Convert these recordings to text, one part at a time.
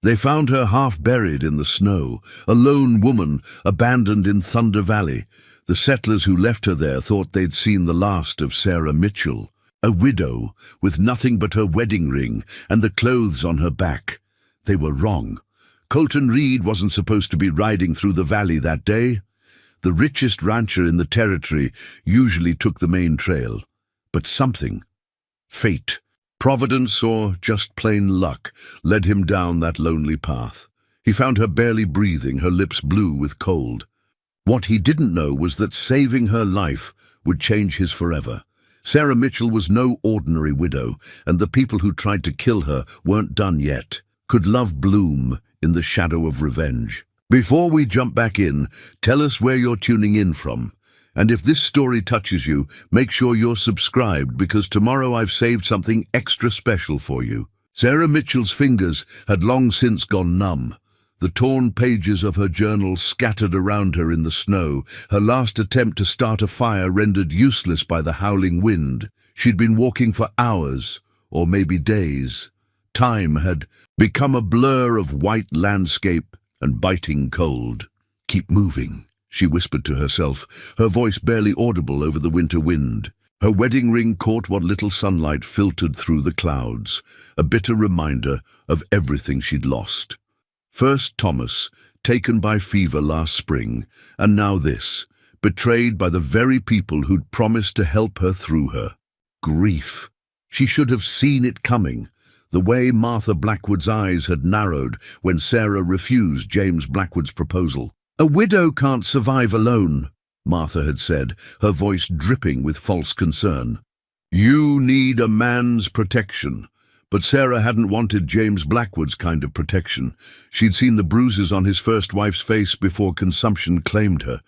They found her half buried in the snow, a lone woman abandoned in Thunder Valley. The settlers who left her there thought they'd seen the last of Sarah Mitchell, a widow with nothing but her wedding ring and the clothes on her back. They were wrong. Colton Reed wasn't supposed to be riding through the valley that day. The richest rancher in the territory usually took the main trail. But something, fate, providence, or just plain luck, led him down that lonely path. He found her barely breathing, her lips blue with cold. What he didn't know was that saving her life would change his forever. Sarah Mitchell was no ordinary widow, and the people who tried to kill her weren't done yet. Could love bloom in the shadow of revenge? Before we jump back in, tell us where you're tuning in from. And if this story touches you, make sure you're subscribed, because tomorrow I've saved something extra special for you. Sarah Mitchell's fingers had long since gone numb. The torn pages of her journal scattered around her in the snow, her last attempt to start a fire rendered useless by the howling wind. She'd been walking for hours, or maybe days. Time had become a blur of white landscape and biting cold. "Keep moving," she whispered to herself, her voice barely audible over the winter wind. Her wedding ring caught what little sunlight filtered through the clouds, a bitter reminder of everything she'd lost. First Thomas, taken by fever last spring, and now this, betrayed by the very people who'd promised to help her through her. Grief. She should have seen it coming. The way Martha Blackwood's eyes had narrowed when Sarah refused James Blackwood's proposal. "A widow can't survive alone," Martha had said, her voice dripping with false concern. "You need a man's protection." But Sarah hadn't wanted James Blackwood's kind of protection. She'd seen the bruises on his first wife's face before consumption claimed her.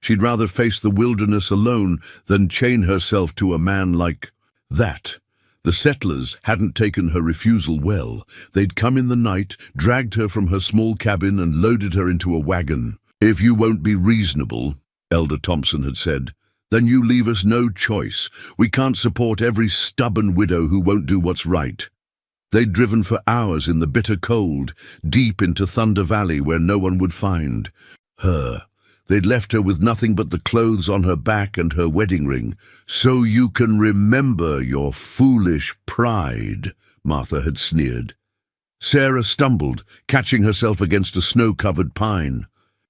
She'd rather face the wilderness alone than chain herself to a man like that. The settlers hadn't taken her refusal well. They'd come in the night, dragged her from her small cabin and loaded her into a wagon. "If you won't be reasonable," Elder Thompson had said, "then you leave us no choice. We can't support every stubborn widow who won't do what's right." They'd driven for hours in the bitter cold, deep into Thunder Valley where no one would find her. They'd left her with nothing but the clothes on her back and her wedding ring. "So you can remember your foolish pride," Martha had sneered. Sarah stumbled, catching herself against a snow-covered pine.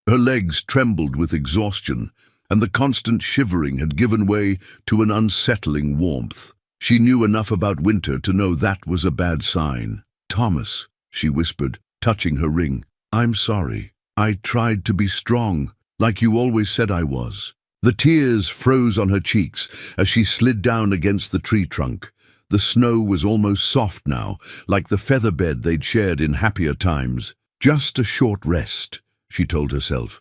Her legs trembled with exhaustion, and the constant shivering had given way to an unsettling warmth. She knew enough about winter to know that was a bad sign. "Thomas," she whispered, touching her ring, "I'm sorry. I tried to be strong, like you always said I was." The tears froze on her cheeks as she slid down against the tree trunk. The snow was almost soft now, like the feather bed they'd shared in happier times. Just a short rest, she told herself.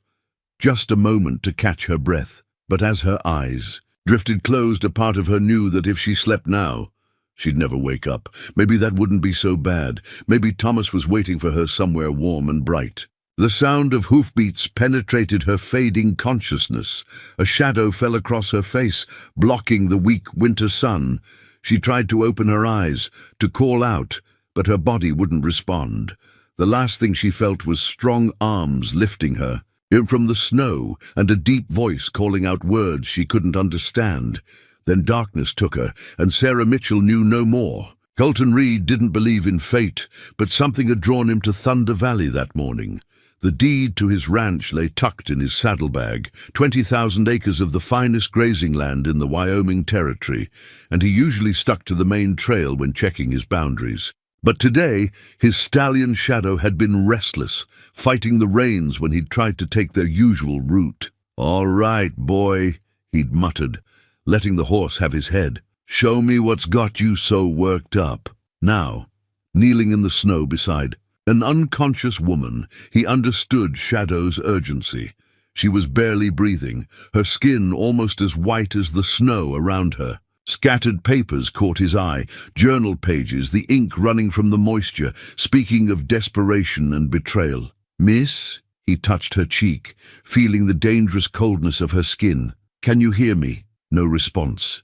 Just a moment to catch her breath. But as her eyes drifted closed, a part of her knew that if she slept now, she'd never wake up. Maybe that wouldn't be so bad. Maybe Thomas was waiting for her somewhere warm and bright. The sound of hoofbeats penetrated her fading consciousness. A shadow fell across her face, blocking the weak winter sun. She tried to open her eyes, to call out, but her body wouldn't respond. The last thing she felt was strong arms lifting her in from the snow and a deep voice calling out words she couldn't understand. Then darkness took her, and Sarah Mitchell knew no more. Colton Reed didn't believe in fate, but something had drawn him to Thunder Valley that morning. The deed to his ranch lay tucked in his saddlebag, 20,000 acres of the finest grazing land in the Wyoming Territory, and he usually stuck to the main trail when checking his boundaries. But today, his stallion Shadow had been restless, fighting the rains when he'd tried to take their usual route. "All right, boy," he'd muttered, letting the horse have his head. "Show me what's got you so worked up." Now, kneeling in the snow beside an unconscious woman, he understood Shadow's urgency. She was barely breathing, her skin almost as white as the snow around her. Scattered papers caught his eye, journal pages, the ink running from the moisture, speaking of desperation and betrayal. "Miss?" He touched her cheek, feeling the dangerous coldness of her skin. "Can you hear me?" No response,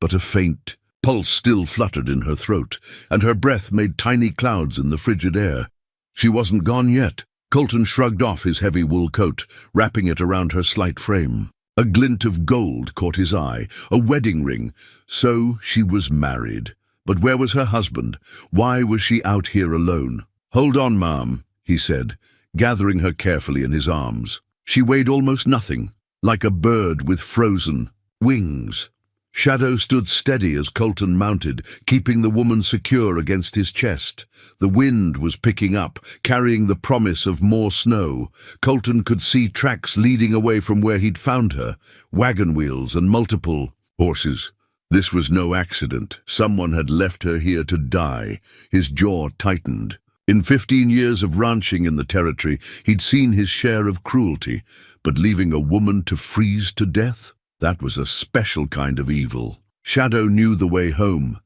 but a faint pulse still fluttered in her throat, and her breath made tiny clouds in the frigid air. She wasn't gone yet. Colton shrugged off his heavy wool coat, wrapping it around her slight frame. A glint of gold caught his eye, a wedding ring. So she was married. But where was her husband? Why was she out here alone? "Hold on, ma'am," he said, gathering her carefully in his arms. She weighed almost nothing, like a bird with frozen wings. Shadow stood steady as Colton mounted, keeping the woman secure against his chest. The wind was picking up, carrying the promise of more snow. Colton could see tracks leading away from where he'd found her, wagon wheels and multiple horses. This was no accident. Someone had left her here to die. His jaw tightened. In 15 years of ranching in the territory, he'd seen his share of cruelty, but leaving a woman to freeze to death? That was a special kind of evil. Shadow knew the way home,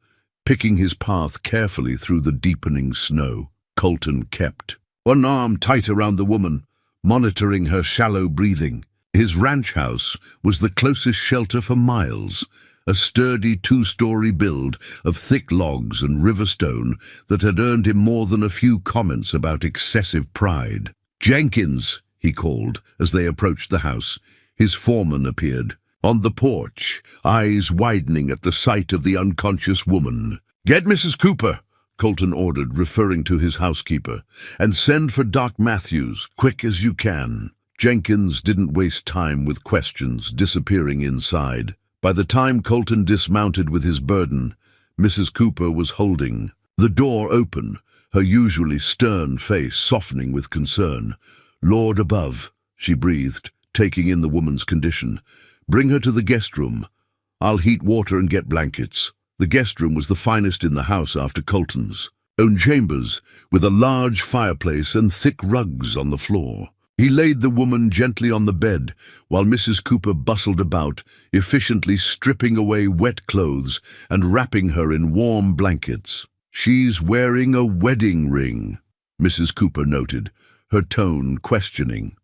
picking his path carefully through the deepening snow. Colton kept one arm tight around the woman, monitoring her shallow breathing. His ranch house was the closest shelter for miles, a sturdy 2-story build of thick logs and river stone that had earned him more than a few comments about excessive pride. "Jenkins," he called as they approached the house. His foreman appeared. On the porch, eyes widening at the sight of the unconscious woman. "Get Mrs. Cooper," Colton ordered, referring to his housekeeper, "and send for Doc Matthews, quick as you can." Jenkins didn't waste time with questions, disappearing inside. By the time Colton dismounted with his burden, Mrs. Cooper was holding the door open, her usually stern face softening with concern. "Lord above," she breathed, taking in the woman's condition. "Bring her to the guest room. I'll heat water and get blankets." The guest room was the finest in the house after Colton's own chambers, with a large fireplace and thick rugs on the floor. He laid the woman gently on the bed, while Mrs. Cooper bustled about, efficiently stripping away wet clothes and wrapping her in warm blankets. "She's wearing a wedding ring," Mrs. Cooper noted, her tone questioning.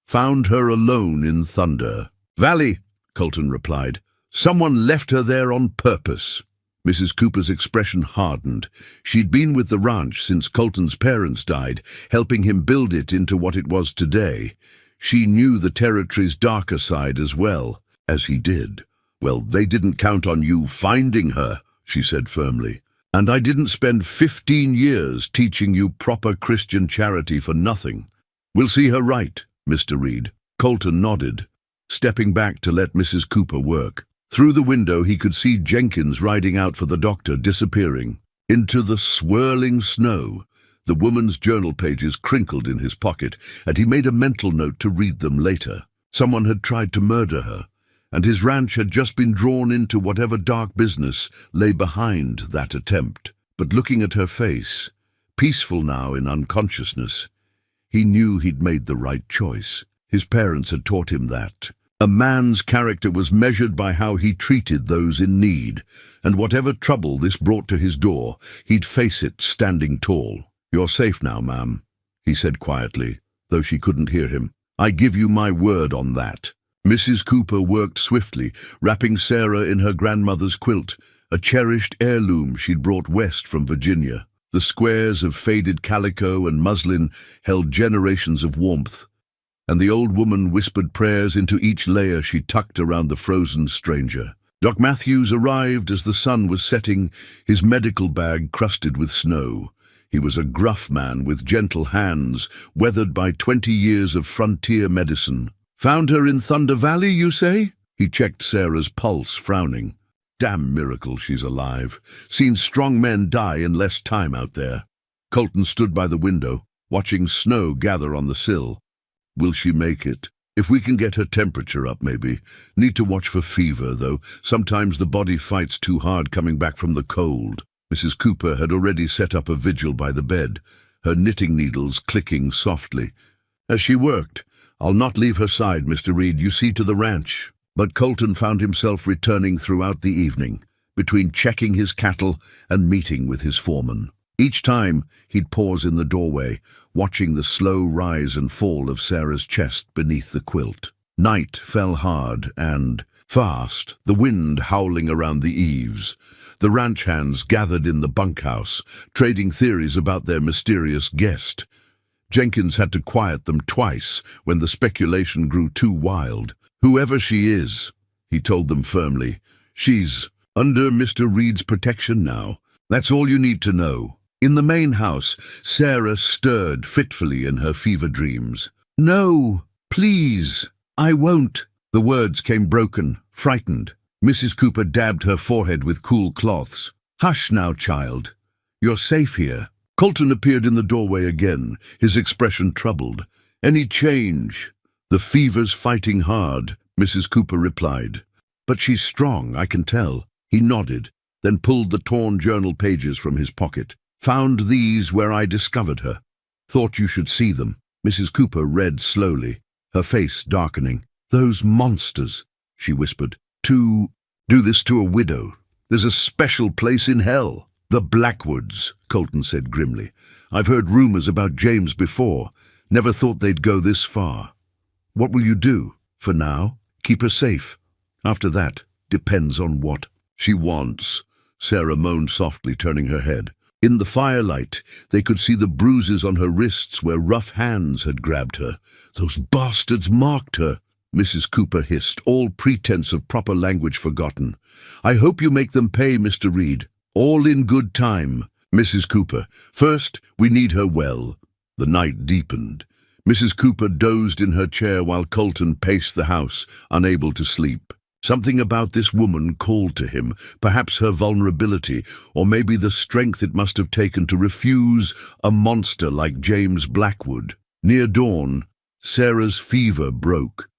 "Found her alone in Thunder Valley," Colton replied. "Someone left her there on purpose." Mrs. Cooper's expression hardened. She'd been with the ranch since Colton's parents died, helping him build it into what it was today. She knew the territory's darker side as well as he did. "Well, they didn't count on you finding her," she said firmly. "And I didn't spend 15 years teaching you proper Christian charity for nothing." "We'll see her right, Mr. Reed." Colton nodded, stepping back to let Mrs. Cooper work. Through the window he could see Jenkins riding out for the doctor, disappearing into the swirling snow. The woman's journal pages crinkled in his pocket, and he made a mental note to read them later. Someone had tried to murder her, and his ranch had just been drawn into whatever dark business lay behind that attempt. But looking at her face, peaceful now in unconsciousness, he knew he'd made the right choice. His parents had taught him that. A man's character was measured by how he treated those in need, and whatever trouble this brought to his door, he'd face it standing tall. "You're safe now, ma'am," he said quietly, though she couldn't hear him. "I give you my word on that." Mrs. Cooper worked swiftly, wrapping Sarah in her grandmother's quilt, a cherished heirloom she'd brought west from Virginia. The squares of faded calico and muslin held generations of warmth, and the old woman whispered prayers into each layer she tucked around the frozen stranger. Doc Matthews arrived as the sun was setting, his medical bag crusted with snow. He was a gruff man with gentle hands, weathered by 20 years of frontier medicine. "Found her in Thunder Valley, you say?" He checked Sarah's pulse, frowning. "Damn miracle she's alive. Seen strong men die in less time out there." Colton stood by the window, watching snow gather on the sill. "Will she make it? If we can get her temperature up, maybe. Need to watch for fever, though. Sometimes the body fights too hard coming back from the cold." Mrs. Cooper had already set up a vigil by the bed, her knitting needles clicking softly. As she worked, "I'll not leave her side, Mr. Reed. You see to the ranch." But Colton found himself returning throughout the evening, between checking his cattle and meeting with his foreman. Each time, he'd pause in the doorway, watching the slow rise and fall of Sarah's chest beneath the quilt. Night fell hard and fast, the wind howling around the eaves. The ranch hands gathered in the bunkhouse, trading theories about their mysterious guest. Jenkins had to quiet them twice when the speculation grew too wild. "Whoever she is," he told them firmly, "she's under Mr. Reed's protection now. That's all you need to know." In the main house, Sarah stirred fitfully in her fever dreams. "No, please, I won't." The words came broken, frightened. Mrs. Cooper dabbed her forehead with cool cloths. "Hush now, child. You're safe here." Colton appeared in the doorway again, his expression troubled. "Any change?" "The fever's fighting hard," Mrs. Cooper replied. "But she's strong, I can tell." He nodded, then pulled the torn journal pages from his pocket. "Found these where I discovered her. Thought you should see them." Mrs. Cooper read slowly, her face darkening. "Those monsters," she whispered. "To do this to a widow. There's a special place in hell." "The Blackwoods," Colton said grimly. "I've heard rumors about James before. Never thought they'd go this far. What will you do? For now, keep her safe. After that, depends on what she wants." Sarah moaned softly, turning her head. In the firelight, they could see the bruises on her wrists where rough hands had grabbed her. "Those bastards marked her," Mrs. Cooper hissed, all pretense of proper language forgotten. "I hope you make them pay, Mr. Reed. All in good time." "Mrs. Cooper, first we need her well." The night deepened. Mrs. Cooper dozed in her chair while Colton paced the house, unable to sleep. Something about this woman called to him, perhaps her vulnerability, or maybe the strength it must have taken to refuse a monster like James Blackwood. Near dawn, Sarah's fever broke.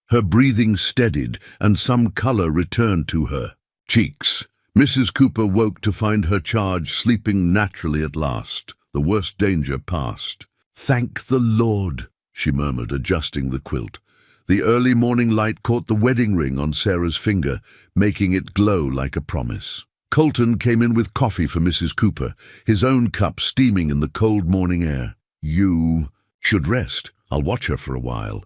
Her breathing steadied, and some color returned to her cheeks. Mrs. Cooper woke to find her charge sleeping naturally at last, the worst danger past. "Thank the Lord," she murmured, adjusting the quilt. The early morning light caught the wedding ring on Sarah's finger, making it glow like a promise. Colton came in with coffee for Mrs. Cooper, his own cup steaming in the cold morning air. "You should rest. I'll watch her for a while."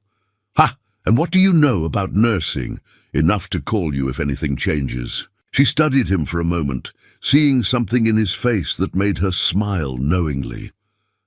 "Ha! And what do you know about nursing? Enough to call you if anything changes." She studied him for a moment, seeing something in his face that made her smile knowingly.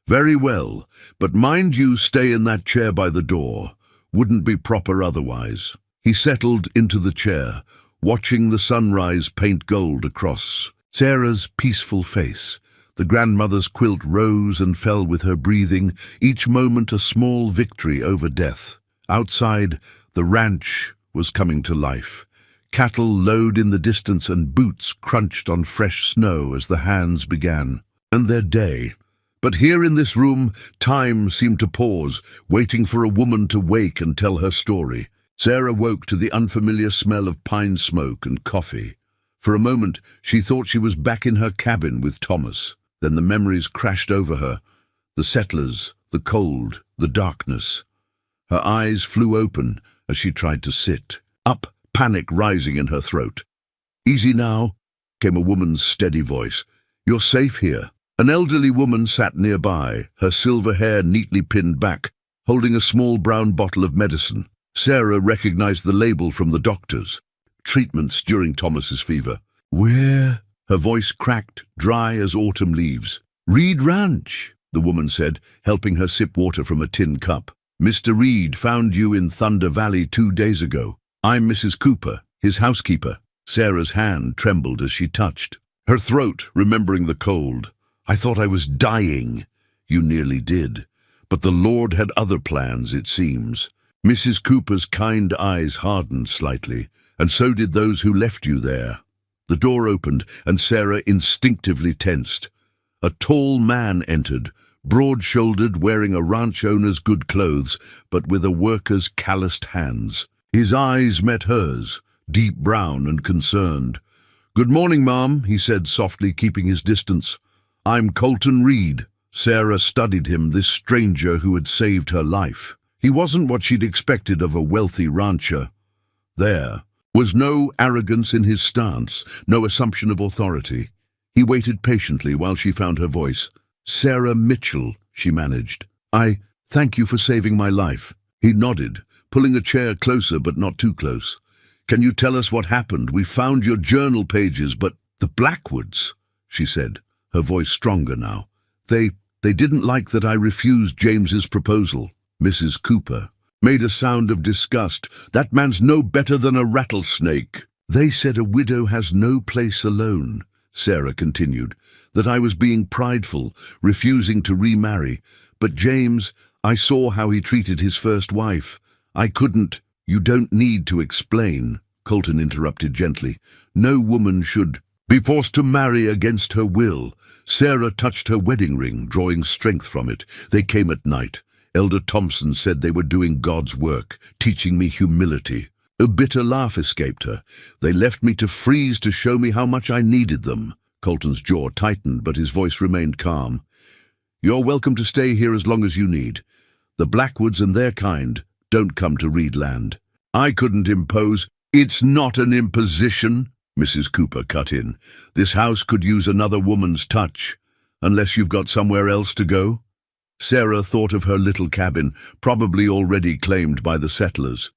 "Very well, but mind you stay in that chair by the door. Wouldn't be proper otherwise." He settled into the chair, watching the sunrise paint gold across Sarah's peaceful face. The grandmother's quilt rose and fell with her breathing, each moment a small victory over death. Outside, the ranch was coming to life. Cattle lowed in the distance and boots crunched on fresh snow as the hands began. And their day. But here in this room, time seemed to pause, waiting for a woman to wake and tell her story. Sarah woke to the unfamiliar smell of pine smoke and coffee. For a moment, she thought she was back in her cabin with Thomas. Then the memories crashed over her. The settlers, the cold, the darkness. Her eyes flew open as she tried to sit. Up, panic rising in her throat. "Easy now," came a woman's steady voice. "You're safe here." An elderly woman sat nearby, her silver hair neatly pinned back, holding a small brown bottle of medicine. Sarah recognized the label from the doctors. Treatments during Thomas's fever. "Where?" Her voice cracked, dry as autumn leaves. "Reed Ranch," the woman said, helping her sip water from a tin cup. "Mr. Reed found you in Thunder Valley 2 days ago. I'm Mrs. Cooper, his housekeeper." Sarah's hand trembled as she touched her throat, remembering the cold. "I thought I was dying." "You nearly did. But the Lord had other plans, it seems." Mrs. Cooper's kind eyes hardened slightly, and so did those who left you there. The door opened, and Sarah instinctively tensed. A tall man entered, broad-shouldered, wearing a ranch owner's good clothes, but with a worker's calloused hands. His eyes met hers, deep brown and concerned. "Good morning, Mom," he said softly, keeping his distance. "I'm Colton Reed." Sarah studied him, this stranger who had saved her life. He wasn't what she'd expected of a wealthy rancher. There was no arrogance in his stance, no assumption of authority. He waited patiently while she found her voice. "Sarah Mitchell," she managed. "I thank you for saving my life." He nodded, pulling a chair closer but not too close. "Can you tell us what happened? We found your journal pages, but—" "The Blackwoods," she said, her voice stronger now. They didn't like that I refused James's proposal. Mrs. Cooper made a sound of disgust. That man's no better than a rattlesnake. They said a widow has no place alone, Sarah continued, that I was being prideful, refusing to remarry. But James, I saw how he treated his first wife. I couldn't. You don't need to explain, Colton interrupted gently. No woman should be forced to marry against her will. Sarah touched her wedding ring, drawing strength from it. They came at night. Elder Thompson said they were doing God's work, teaching me humility. A bitter laugh escaped her. They left me to freeze to show me how much I needed them. Colton's jaw tightened, but his voice remained calm. You're welcome to stay here as long as you need. The Blackwoods and their kind don't come to Reedland. I couldn't impose. It's not an imposition, Mrs. Cooper cut in. This house could use another woman's touch, unless you've got somewhere else to go. Sarah thought of her little cabin, probably already claimed by the settlers.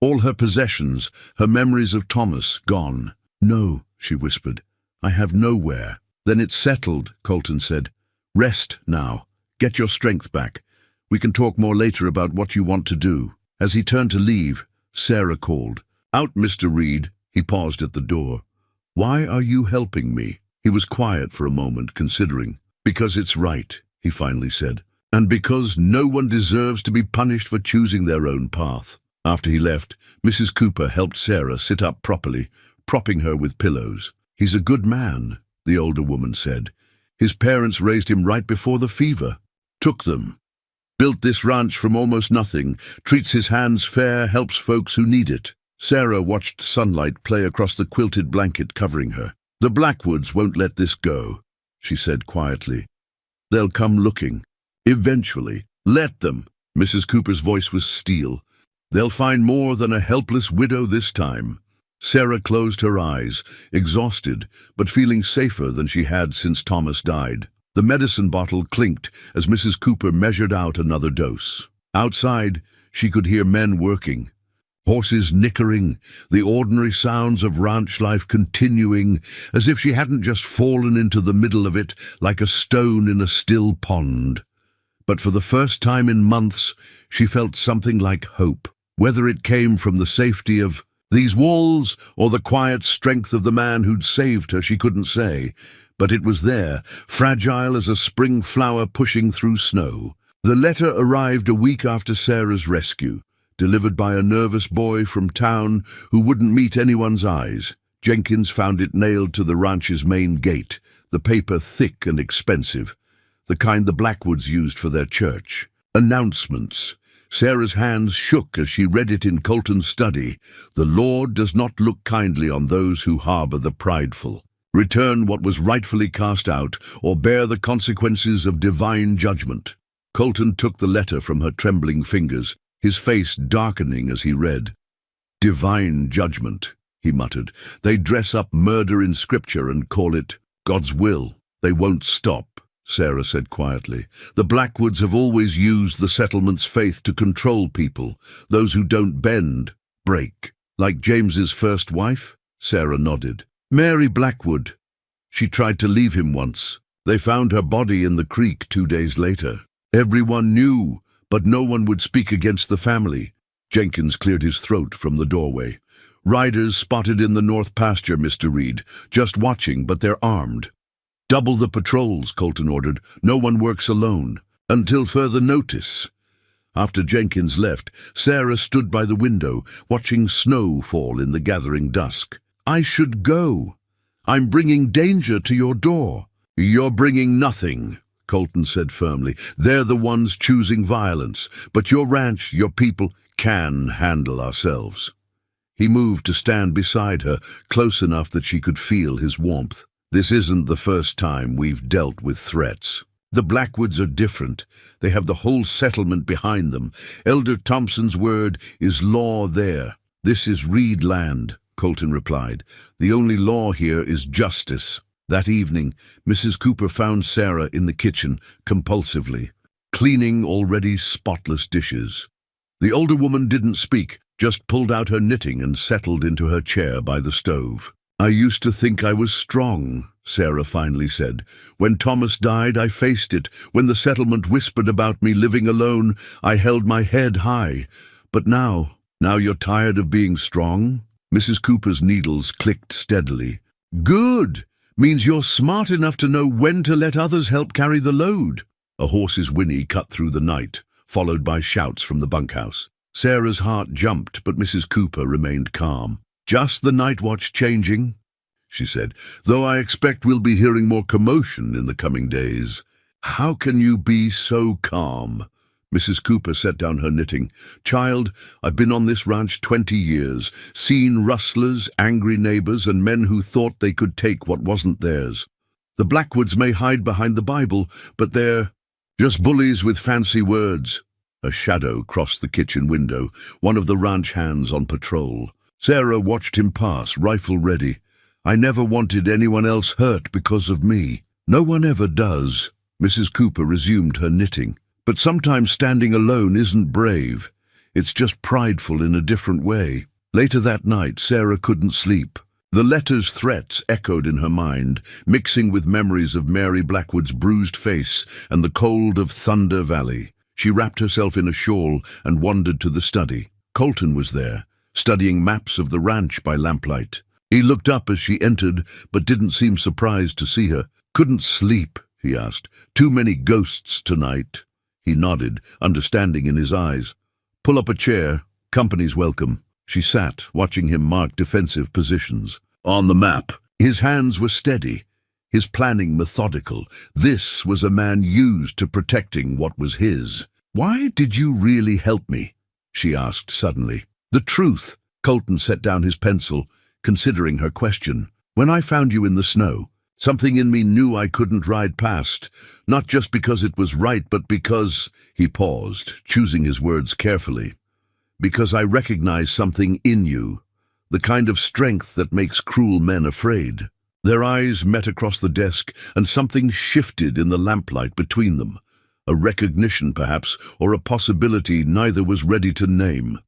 All her possessions, her memories of Thomas, gone. No, she whispered. I have nowhere. Then it's settled, Colton said. Rest now. Get your strength back. We can talk more later about what you want to do. As he turned to leave, Sarah called. Out, Mr. Reed. He paused at the door. Why are you helping me? He was quiet for a moment, considering. Because it's right, he finally said. And because no one deserves to be punished for choosing their own path. After he left, Mrs. Cooper helped Sarah sit up properly, propping her with pillows. He's a good man, the older woman said. His parents raised him right before the fever. Took them. Built this ranch from almost nothing, treats his hands fair, helps folks who need it. Sarah watched sunlight play across the quilted blanket covering her. The Blackwoods won't let this go, she said quietly. They'll come looking. Eventually. Let them. Mrs. Cooper's voice was steel. They'll find more than a helpless widow this time. Sarah closed her eyes, exhausted, but feeling safer than she had since Thomas died. The medicine bottle clinked as Mrs. Cooper measured out another dose. Outside, she could hear men working. Horses nickering, the ordinary sounds of ranch life continuing, as if she hadn't just fallen into the middle of it like a stone in a still pond. But for the first time in months, she felt something like hope. Whether it came from the safety of these walls or the quiet strength of the man who'd saved her, she couldn't say. But it was there, fragile as a spring flower pushing through snow. The letter arrived a week after Sarah's rescue, delivered by a nervous boy from town who wouldn't meet anyone's eyes. Jenkins found it nailed to the ranch's main gate, the paper thick and expensive, the kind the Blackwoods used for their church. Announcements. Sarah's hands shook as she read it in Colton's study. The Lord does not look kindly on those who harbor the prideful. Return what was rightfully cast out, or bear the consequences of divine judgment. Colton took the letter from her trembling fingers, his face darkening as he read. Divine judgment, he muttered. They dress up murder in scripture and call it God's will. They won't stop, Sarah said quietly. The Blackwoods have always used the settlement's faith to control people, those who don't bend, break. Like James's first wife? Sarah nodded. Mary Blackwood. She tried to leave him once. They found her body in the creek 2 days later. Everyone knew, but no one would speak against the family. Jenkins cleared his throat from the doorway. Riders spotted in the north pasture, Mr. Reed. Just watching, but they're armed. Double the patrols, Colton ordered. No one works alone. Until further notice. After Jenkins left, Sarah stood by the window, watching snow fall in the gathering dusk. I should go. I'm bringing danger to your door. You're bringing nothing, Colton said firmly. They're the ones choosing violence, but your ranch, your people, can handle ourselves. He moved to stand beside her, close enough that she could feel his warmth. This isn't the first time we've dealt with threats. The Blackwoods are different. They have the whole settlement behind them. Elder Thompson's word is law there. This is Reed land, Colton replied. The only law here is justice. That evening, Mrs. Cooper found Sarah in the kitchen, compulsively, cleaning already spotless dishes. The older woman didn't speak, just pulled out her knitting and settled into her chair by the stove. "I used to think I was strong," Sarah finally said. "When Thomas died, I faced it. When the settlement whispered about me living alone, I held my head high. But now you're tired of being strong?" Mrs. Cooper's needles clicked steadily. "Good! Means you're smart enough to know when to let others help carry the load." A horse's whinny cut through the night, followed by shouts from the bunkhouse. Sarah's heart jumped, but Mrs. Cooper remained calm. "Just the night watch changing," she said, "though I expect we'll be hearing more commotion in the coming days." "How can you be so calm?" Mrs. Cooper set down her knitting. "Child, I've been on this ranch 20 years, seen rustlers, angry neighbors, and men who thought they could take what wasn't theirs. The Blackwoods may hide behind the Bible, but they're just bullies with fancy words." A shadow crossed the kitchen window, one of the ranch hands on patrol. Sarah watched him pass, rifle ready. "I never wanted anyone else hurt because of me." "No one ever does." Mrs. Cooper resumed her knitting. "But sometimes standing alone isn't brave. It's just prideful in a different way." Later that night, Sarah couldn't sleep. The letter's threats echoed in her mind, mixing with memories of Mary Blackwood's bruised face and the cold of Thunder Valley. She wrapped herself in a shawl and wandered to the study. Colton was there, studying maps of the ranch by lamplight. He looked up as she entered, but didn't seem surprised to see her. "Couldn't sleep?" he asked. "Too many ghosts tonight?" He nodded, understanding in his eyes. "Pull up a chair. Company's welcome." She sat, watching him mark defensive positions. On the map, his hands were steady, his planning methodical. This was a man used to protecting what was his. "Why did you really help me?" she asked suddenly. "The truth." Colton set down his pencil, considering her question. "When I found you in the snow, something in me knew I couldn't ride past, not just because it was right, but because—" He paused, choosing his words carefully. "Because I recognized something in you, the kind of strength that makes cruel men afraid." Their eyes met across the desk, and something shifted in the lamplight between them. A recognition, perhaps, or a possibility neither was ready to name.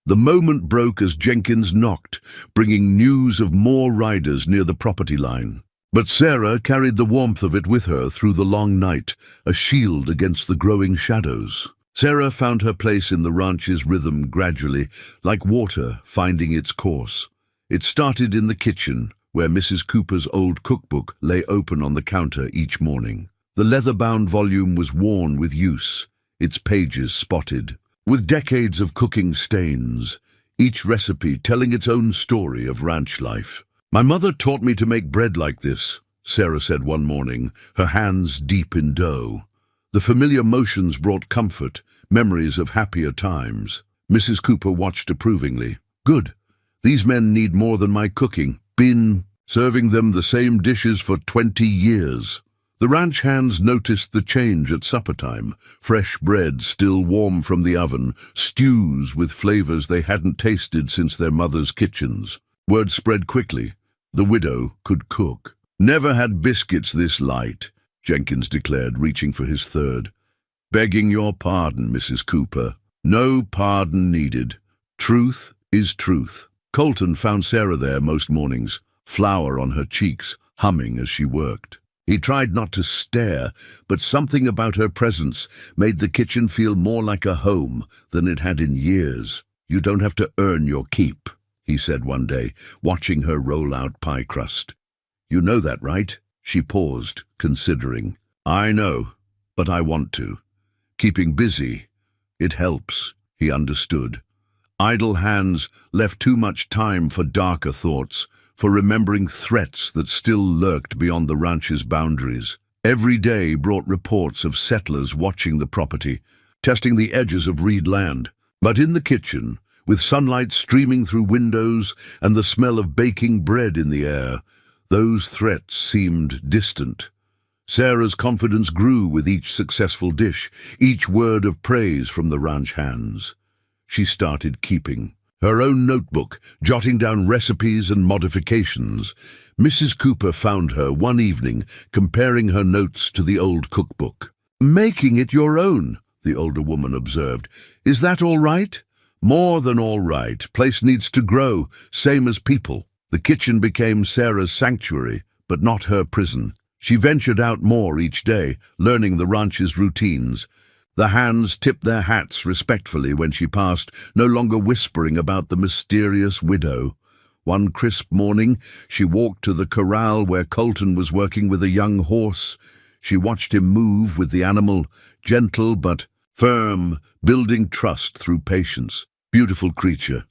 The moment broke as Jenkins knocked, bringing news of more riders near the property line. But Sarah carried the warmth of it with her through the long night, a shield against the growing shadows. Sarah found her place in the ranch's rhythm gradually, like water finding its course. It started in the kitchen, where Mrs. Cooper's old cookbook lay open on the counter each morning. The leather-bound volume was worn with use, its pages spotted, with decades of cooking stains, each recipe telling its own story of ranch life. "My mother taught me to make bread like this," Sarah said one morning, her hands deep in dough. The familiar motions brought comfort, memories of happier times. Mrs. Cooper watched approvingly. "Good. These men need more than my cooking. Been serving them the same dishes for 20 years. The ranch hands noticed the change at supper time. Fresh bread still warm from the oven, stews with flavors they hadn't tasted since their mother's kitchens. Word spread quickly. The widow could cook. "Never had biscuits this light," Jenkins declared, reaching for his third. "Begging your pardon, Mrs. Cooper. No pardon needed. Truth is truth." Colton found Sarah there most mornings, flour on her cheeks, humming as she worked. He tried not to stare, but something about her presence made the kitchen feel more like a home than it had in years. "You don't have to earn your keep," he said one day, watching her roll out pie crust. "You know that, right?" She paused, considering. "I know, but I want to. Keeping busy, it helps," he understood. Idle hands left too much time for darker thoughts, for remembering threats that still lurked beyond the ranch's boundaries. Every day brought reports of settlers watching the property, testing the edges of reed land. But in the kitchen, with sunlight streaming through windows and the smell of baking bread in the air, those threats seemed distant. Sarah's confidence grew with each successful dish, each word of praise from the ranch hands. She started keeping her own notebook, jotting down recipes and modifications. Mrs. Cooper found her one evening, comparing her notes to the old cookbook. "Making it your own," the older woman observed. "Is that all right?" "More than all right. Place needs to grow, same as people." The kitchen became Sarah's sanctuary, but not her prison. She ventured out more each day, learning the ranch's routines. The hands tipped their hats respectfully when she passed, no longer whispering about the mysterious widow. One crisp morning, she walked to the corral where Colton was working with a young horse. She watched him move with the animal, gentle but firm, building trust through patience. "Beautiful creature,"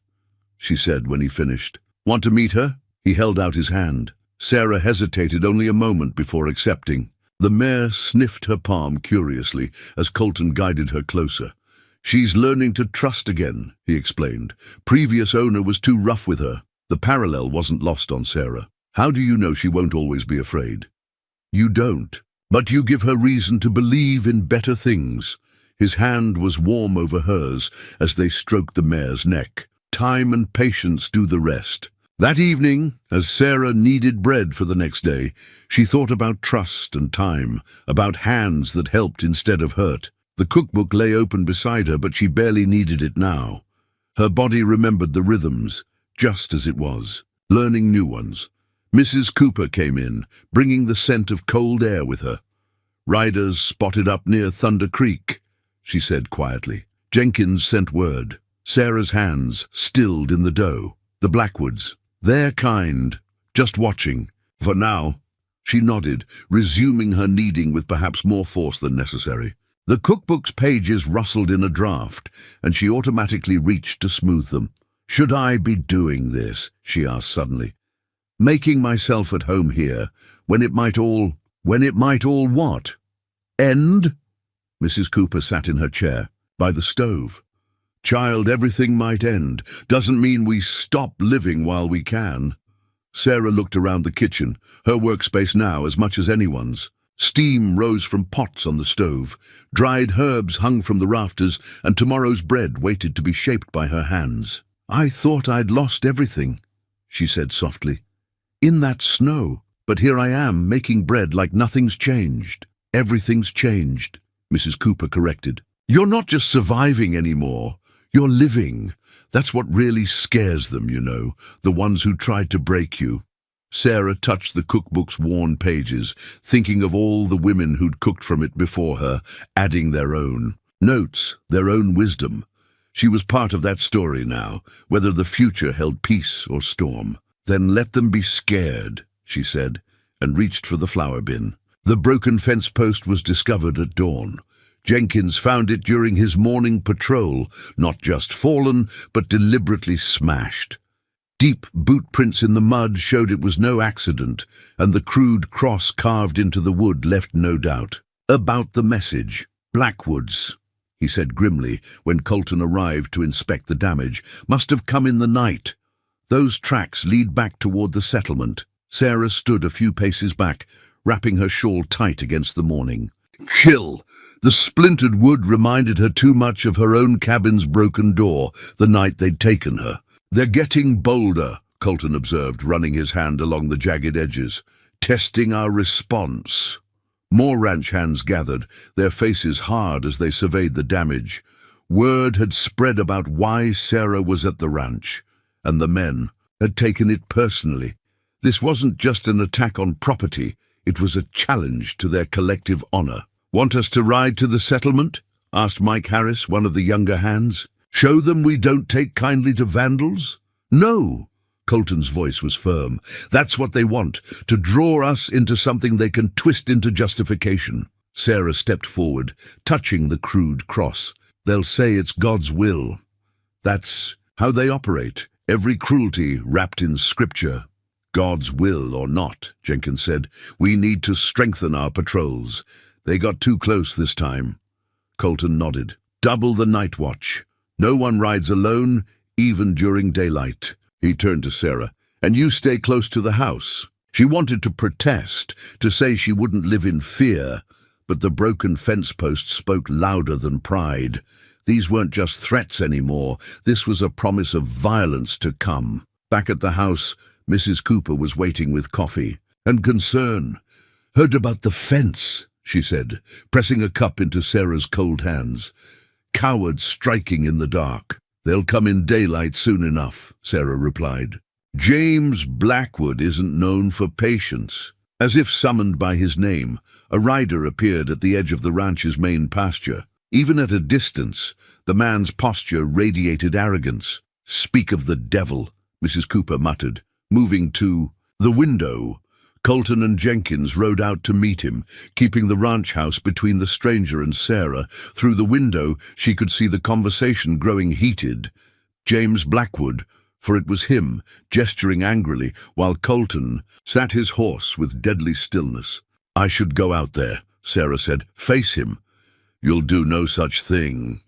she said when he finished. "Want to meet her?" He held out his hand. Sarah hesitated only a moment before accepting. The mare sniffed her palm curiously as Colton guided her closer. "She's learning to trust again," he explained. "Previous owner was too rough with her." The parallel wasn't lost on Sarah. "How do you know she won't always be afraid?" "You don't, but you give her reason to believe in better things." His hand was warm over hers as they stroked the mare's neck. "Time and patience do the rest." That evening, as Sarah kneaded bread for the next day, she thought about trust and time, about hands that helped instead of hurt. The cookbook lay open beside her, but she barely needed it now. Her body remembered the rhythms, just as it was, learning new ones. Mrs. Cooper came in, bringing the scent of cold air with her. "Riders spotted up near Thunder Creek," she said quietly. Jenkins sent word. Sarah's hands stilled in the dough. "The Blackwoods. They're kind, just watching. For now." She nodded, resuming her kneading with perhaps more force than necessary. The cookbook's pages rustled in a draft, and she automatically reached to smooth them. "Should I be doing this?" she asked suddenly. "Making myself at home here, when it might all what? End?" Mrs. Cooper sat in her chair, by the stove. "Child, everything might end. Doesn't mean we stop living while we can." Sarah looked around the kitchen, her workspace now as much as anyone's. Steam rose from pots on the stove. Dried herbs hung from the rafters, and tomorrow's bread waited to be shaped by her hands. "I thought I'd lost everything," she said softly. "In that snow. But here I am, making bread like nothing's changed." "Everything's changed," Mrs. Cooper corrected. "You're not just surviving anymore. You're living. That's what really scares them, you know, the ones who tried to break you." Sarah touched the cookbook's worn pages, thinking of all the women who'd cooked from it before her, adding their own notes, their own wisdom. She was part of that story now, whether the future held peace or storm. "Then let them be scared," she said, and reached for the flour bin. The broken fence post was discovered at dawn. Jenkins found it during his morning patrol, not just fallen, but deliberately smashed. Deep boot prints in the mud showed it was no accident, and the crude cross carved into the wood left no doubt. "About the message. Blackwoods," he said grimly when Colton arrived to inspect the damage. "Must have come in the night. Those tracks lead back toward the settlement." Sarah stood a few paces back, wrapping her shawl tight against the morning. Chill. The splintered wood reminded her too much of her own cabin's broken door the night they'd taken her. "They're getting bolder," Colton observed, running his hand along the jagged edges. "Testing our response." More ranch hands gathered, their faces hard as they surveyed the damage. Word had spread about why Sarah was at the ranch, and the men had taken it personally. This wasn't just an attack on property, it was a challenge to their collective honor. "Want us to ride to the settlement?" asked Mike Harris, one of the younger hands. "Show them we don't take kindly to vandals?" "No," Colton's voice was firm. "That's what they want, to draw us into something they can twist into justification." Sarah stepped forward, touching the crude cross. "They'll say it's God's will. That's how they operate, every cruelty wrapped in scripture." "God's will or not," Jenkins said, "we need to strengthen our patrols. They got too close this time." Colton nodded. "Double the night watch. No one rides alone, even during daylight." He turned to Sarah. "And you stay close to the house." She wanted to protest, to say she wouldn't live in fear, but the broken fence post spoke louder than pride. These weren't just threats anymore. This was a promise of violence to come. Back at the house, Mrs. Cooper was waiting with coffee and concern. "Heard about the fence," she said, pressing a cup into Sarah's cold hands. "Cowards striking in the dark." "They'll come in daylight soon enough," Sarah replied. James Blackwood isn't known for patience. As if summoned by his name, a rider appeared at the edge of the ranch's main pasture. Even at a distance, the man's posture radiated arrogance. "Speak of the devil," Mrs. Cooper muttered, moving to the window. Colton and Jenkins rode out to meet him, keeping the ranch house between the stranger and Sarah. Through the window, she could see the conversation growing heated. James Blackwood, for it was him, gesturing angrily, while Colton sat his horse with deadly stillness. "I should go out there," Sarah said. "Face him." "You'll do no such thing."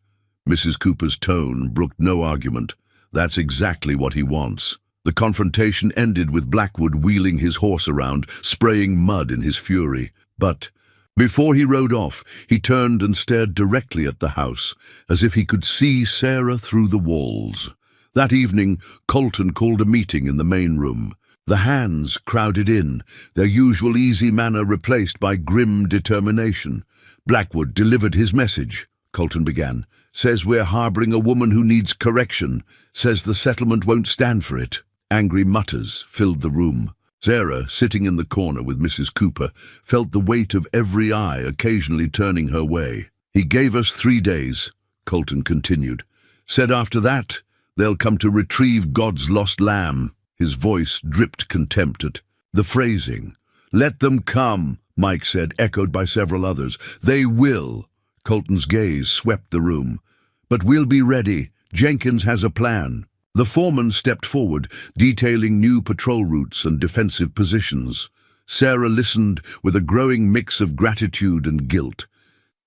Mrs. Cooper's tone brooked no argument. "That's exactly what he wants." The confrontation ended with Blackwood wheeling his horse around, spraying mud in his fury. But before he rode off, he turned and stared directly at the house, as if he could see Sarah through the walls. That evening, Colton called a meeting in the main room. The hands crowded in, their usual easy manner replaced by grim determination. Blackwood delivered his message. Colton began. "Says we're harboring a woman who needs correction. Says the settlement won't stand for it." Angry mutters filled the room. Sarah, sitting in the corner with Mrs. Cooper, felt the weight of every eye occasionally turning her way. "He gave us 3 days," Colton continued. "Said after that, they'll come to retrieve God's lost lamb." His voice dripped contempt at the phrasing. "Let them come," Mike said, echoed by several others. "They will." Colton's gaze swept the room. "But we'll be ready. Jenkins has a plan." The foreman stepped forward, detailing new patrol routes and defensive positions. Sarah listened with a growing mix of gratitude and guilt.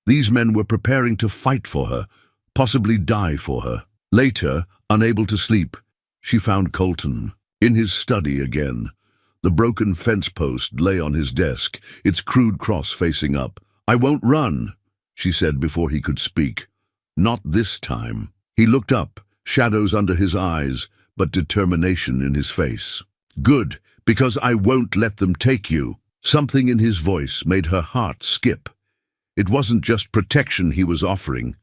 These men were preparing to fight for her, possibly die for her. Later, unable to sleep, she found Colton in his study again. The broken fence post lay on his desk, its crude cross facing up. "I won't run," she said before he could speak. "Not this time." He looked up, shadows under his eyes, but determination in his face. "Good, because I won't let them take you." Something in his voice made her heart skip. It wasn't just protection he was offering.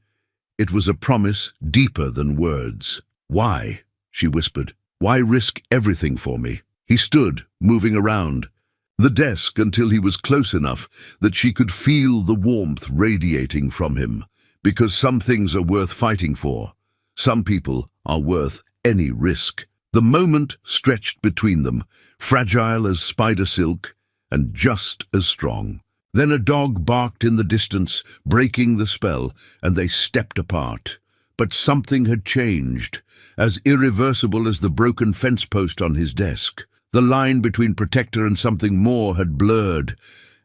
It was a promise deeper than words. "Why?" she whispered. "Why risk everything for me?" He stood, moving around the desk until he was close enough that she could feel the warmth radiating from him. Because some things are worth fighting for. Some people are worth any risk. The moment stretched between them, fragile as spider silk and just as strong. Then a dog barked in the distance, breaking the spell, and they stepped apart. But something had changed, as irreversible as the broken fence post on his desk. The line between protector and something more had blurred,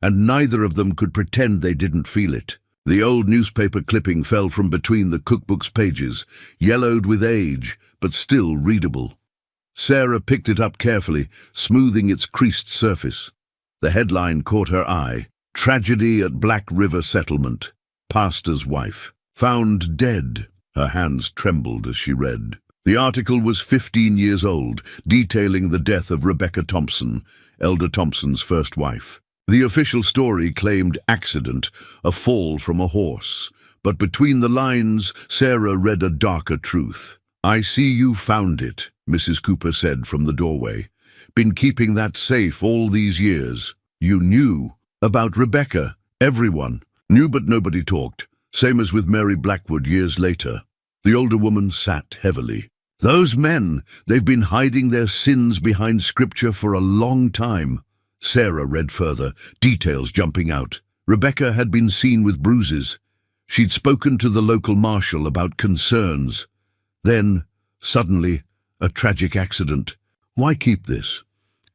and neither of them could pretend they didn't feel it. The old newspaper clipping fell from between the cookbook's pages, yellowed with age, but still readable. Sarah picked it up carefully, smoothing its creased surface. The headline caught her eye. "Tragedy at Black River Settlement. Pastor's wife. Found dead." Her hands trembled as she read. The article was 15 years old, detailing the death of Rebecca Thompson, Elder Thompson's first wife. The official story claimed accident, a fall from a horse. But between the lines, Sarah read a darker truth. "I see you found it," Mrs. Cooper said from the doorway. "Been keeping that safe all these years. You knew about Rebecca. Everyone knew, but nobody talked. Same as with Mary Blackwood years later." The older woman sat heavily. "Those men, they've been hiding their sins behind scripture for a long time." Sarah read further, details jumping out. Rebecca had been seen with bruises. She'd spoken to the local marshal about concerns. Then, suddenly, a tragic accident. "Why keep this?"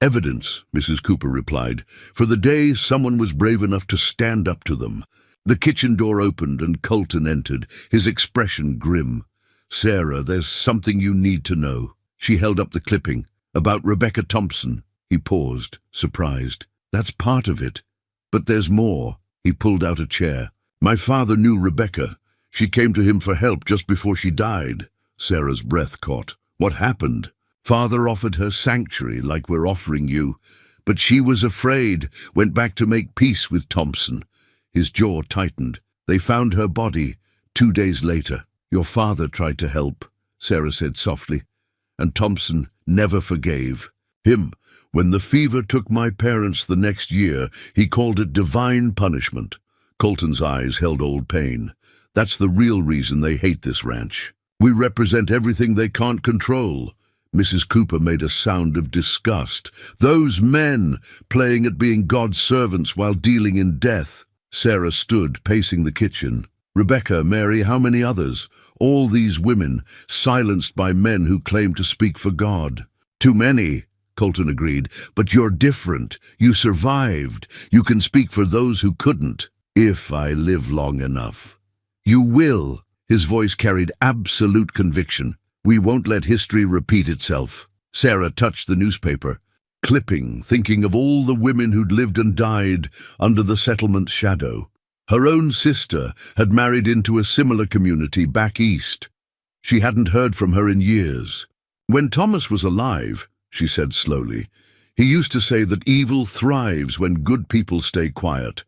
"Evidence," Mrs. Cooper replied, "for the day someone was brave enough to stand up to them." The kitchen door opened and Colton entered, his expression grim. "Sarah, there's something you need to know." She held up the clipping. "About Rebecca Thompson." He paused, surprised. "That's part of it. But there's more." He pulled out a chair. "My father knew Rebecca. She came to him for help just before she died." Sarah's breath caught. "What happened?" "Father offered her sanctuary like we're offering you. But she was afraid, went back to make peace with Thompson." His jaw tightened. "They found her body 2 days later." "Your father tried to help," Sarah said softly. and Thompson never forgave him. When the fever took my parents the next year, he called it divine punishment. Colton's eyes held old pain. That's the real reason they hate this ranch. We represent everything they can't control. Mrs. Cooper made a sound of disgust. Those men, playing at being God's servants while dealing in death. Sarah stood, pacing the kitchen. Rebecca, Mary, how many others? All these women, silenced by men who claim to speak for God. Too many, Colton agreed, but you're different. You survived. You can speak for those who couldn't. If I live long enough. You will. His voice carried absolute conviction. We won't let history repeat itself. Sarah touched the newspaper, clipping, thinking of all the women who'd lived and died under the settlement's shadow. Her own sister had married into a similar community back east. She hadn't heard from her in years. When Thomas was alive, she said slowly, he used to say that evil thrives when good people stay quiet.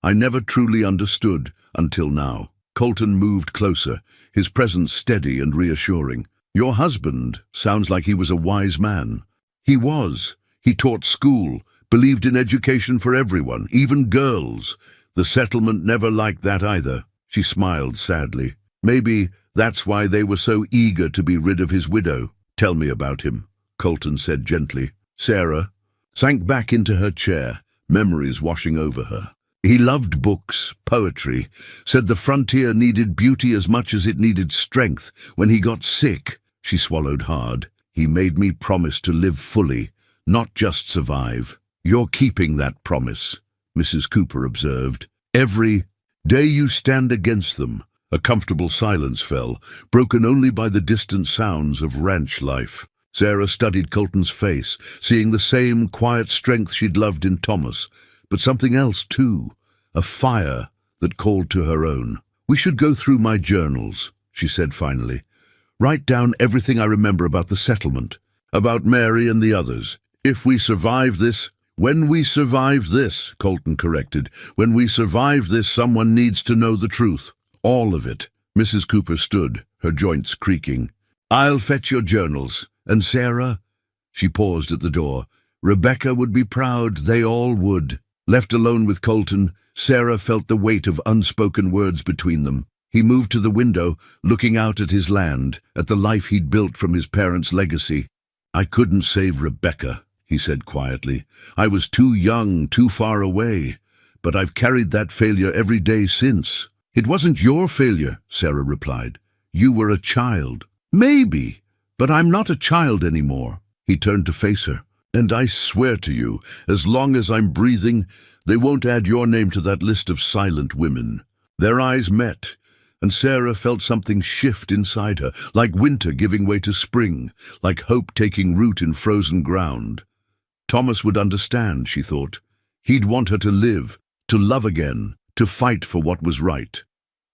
I never truly understood until now. Colton moved closer, his presence steady and reassuring. Your husband sounds like he was a wise man. He was. He taught school, believed in education for everyone, even girls. The settlement never liked that either. She smiled sadly. Maybe that's why they were so eager to be rid of his widow. Tell me about him, Colton said gently. Sarah sank back into her chair, memories washing over her. He loved books, poetry, said the frontier needed beauty as much as it needed strength. When he got sick, she swallowed hard. He made me promise to live fully, not just survive. You're keeping that promise, Mrs. Cooper observed. Every day you stand against them. A comfortable silence fell, broken only by the distant sounds of ranch life. Sarah studied Colton's face, seeing the same quiet strength she'd loved in Thomas, but something else too, a fire that called to her own. We should go through my journals, she said finally. Write down everything I remember about the settlement, about Mary and the others. If we survive this, when we survive this, Colton corrected, when we survive this, someone needs to know the truth. All of it. Mrs. Cooper stood, her joints creaking. I'll fetch your journals. And Sarah? She paused at the door. Rebecca would be proud, they all would. Left alone with Colton, Sarah felt the weight of unspoken words between them. He moved to the window, looking out at his land, at the life he'd built from his parents' legacy. I couldn't save Rebecca, he said quietly. I was too young, too far away. But I've carried that failure every day since. It wasn't your failure, Sarah replied. You were a child. Maybe, but I'm not a child anymore. He turned to face her. And I swear to you, as long as I'm breathing, they won't add your name to that list of silent women. Their eyes met, and Sarah felt something shift inside her, like winter giving way to spring, like hope taking root in frozen ground. Thomas would understand, she thought. He'd want her to live, to love again, to fight for what was right.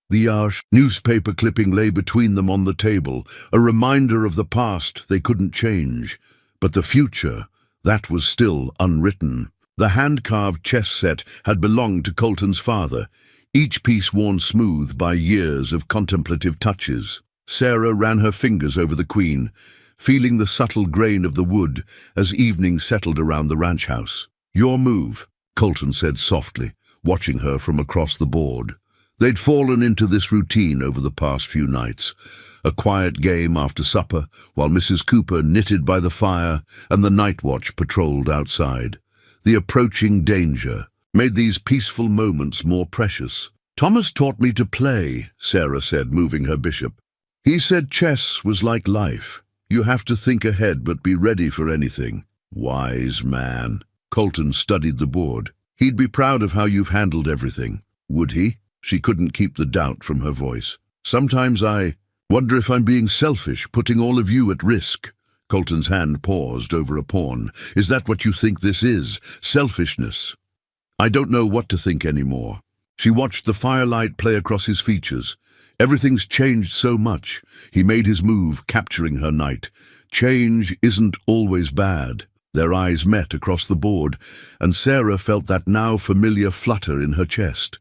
The newspaper clipping lay between them on the table, a reminder of the past they couldn't change, but the future, that was still unwritten. The hand-carved chess set had belonged to Colton's father, each piece worn smooth by years of contemplative touches. Sarah ran her fingers over the queen, feeling the subtle grain of the wood as evening settled around the ranch house. Your move, Colton said softly, watching her from across the board. They'd fallen into this routine over the past few nights. A quiet game after supper, while Mrs. Cooper knitted by the fire and the night watch patrolled outside. The approaching danger made these peaceful moments more precious. Thomas taught me to play, Sarah said, moving her bishop. He said chess was like life. You have to think ahead but be ready for anything. Wise man. Colton studied the board. He'd be proud of how you've handled everything. Would he? She couldn't keep the doubt from her voice. Sometimes I wonder if I'm being selfish, putting all of you at risk. Colton's hand paused over a pawn. Is that what you think this is? Selfishness? I don't know what to think anymore. She watched the firelight play across his features. Everything's changed so much. He made his move, capturing her knight. Change isn't always bad. Their eyes met across the board, and Sarah felt that now familiar flutter in her chest.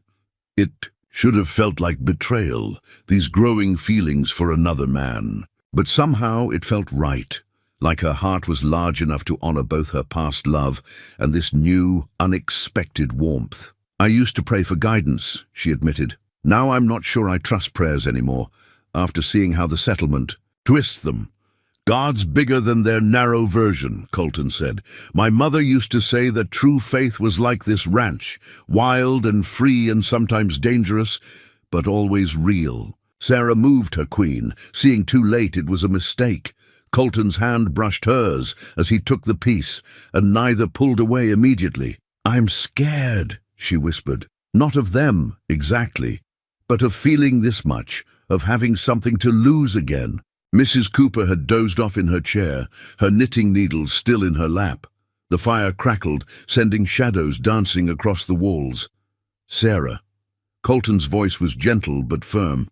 It should have felt like betrayal, these growing feelings for another man. But somehow it felt right. like her heart was large enough to honor both her past love and this new, unexpected warmth. "I used to pray for guidance," she admitted. "Now I'm not sure I trust prayers anymore, after seeing how the settlement twists them." "God's bigger than their narrow version," Colton said. "My mother used to say that true faith was like this ranch, wild and free and sometimes dangerous, but always real." Sarah moved her queen, seeing too late it was a mistake. Colton's hand brushed hers as he took the piece, and neither pulled away immediately. "I'm scared," she whispered. "Not of them, exactly, but of feeling this much, of having something to lose again." Mrs. Cooper had dozed off in her chair, her knitting needles still in her lap. The fire crackled, sending shadows dancing across the walls. "Sarah." Colton's voice was gentle but firm.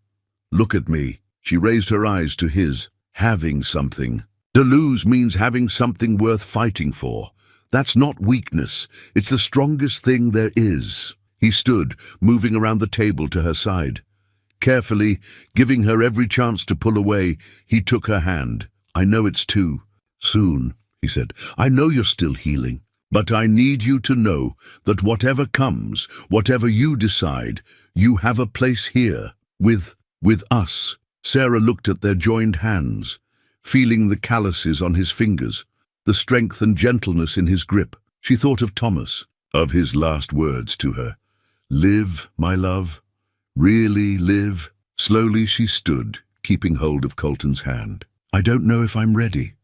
"Look at me." She raised her eyes to his. "Having something. To lose means having something worth fighting for. That's not weakness. It's the strongest thing there is." He stood, moving around the table to her side. Carefully, giving her every chance to pull away, he took her hand. "I know it's too soon," he said. "I know you're still healing. But I need you to know that whatever comes, whatever you decide, you have a place here, with us." Sarah looked at their joined hands, feeling the calluses on his fingers, the strength and gentleness in his grip. She thought of Thomas, of his last words to her. "Live, my love. Really live." Slowly she stood, keeping hold of Colton's hand. "I don't know if I'm ready,"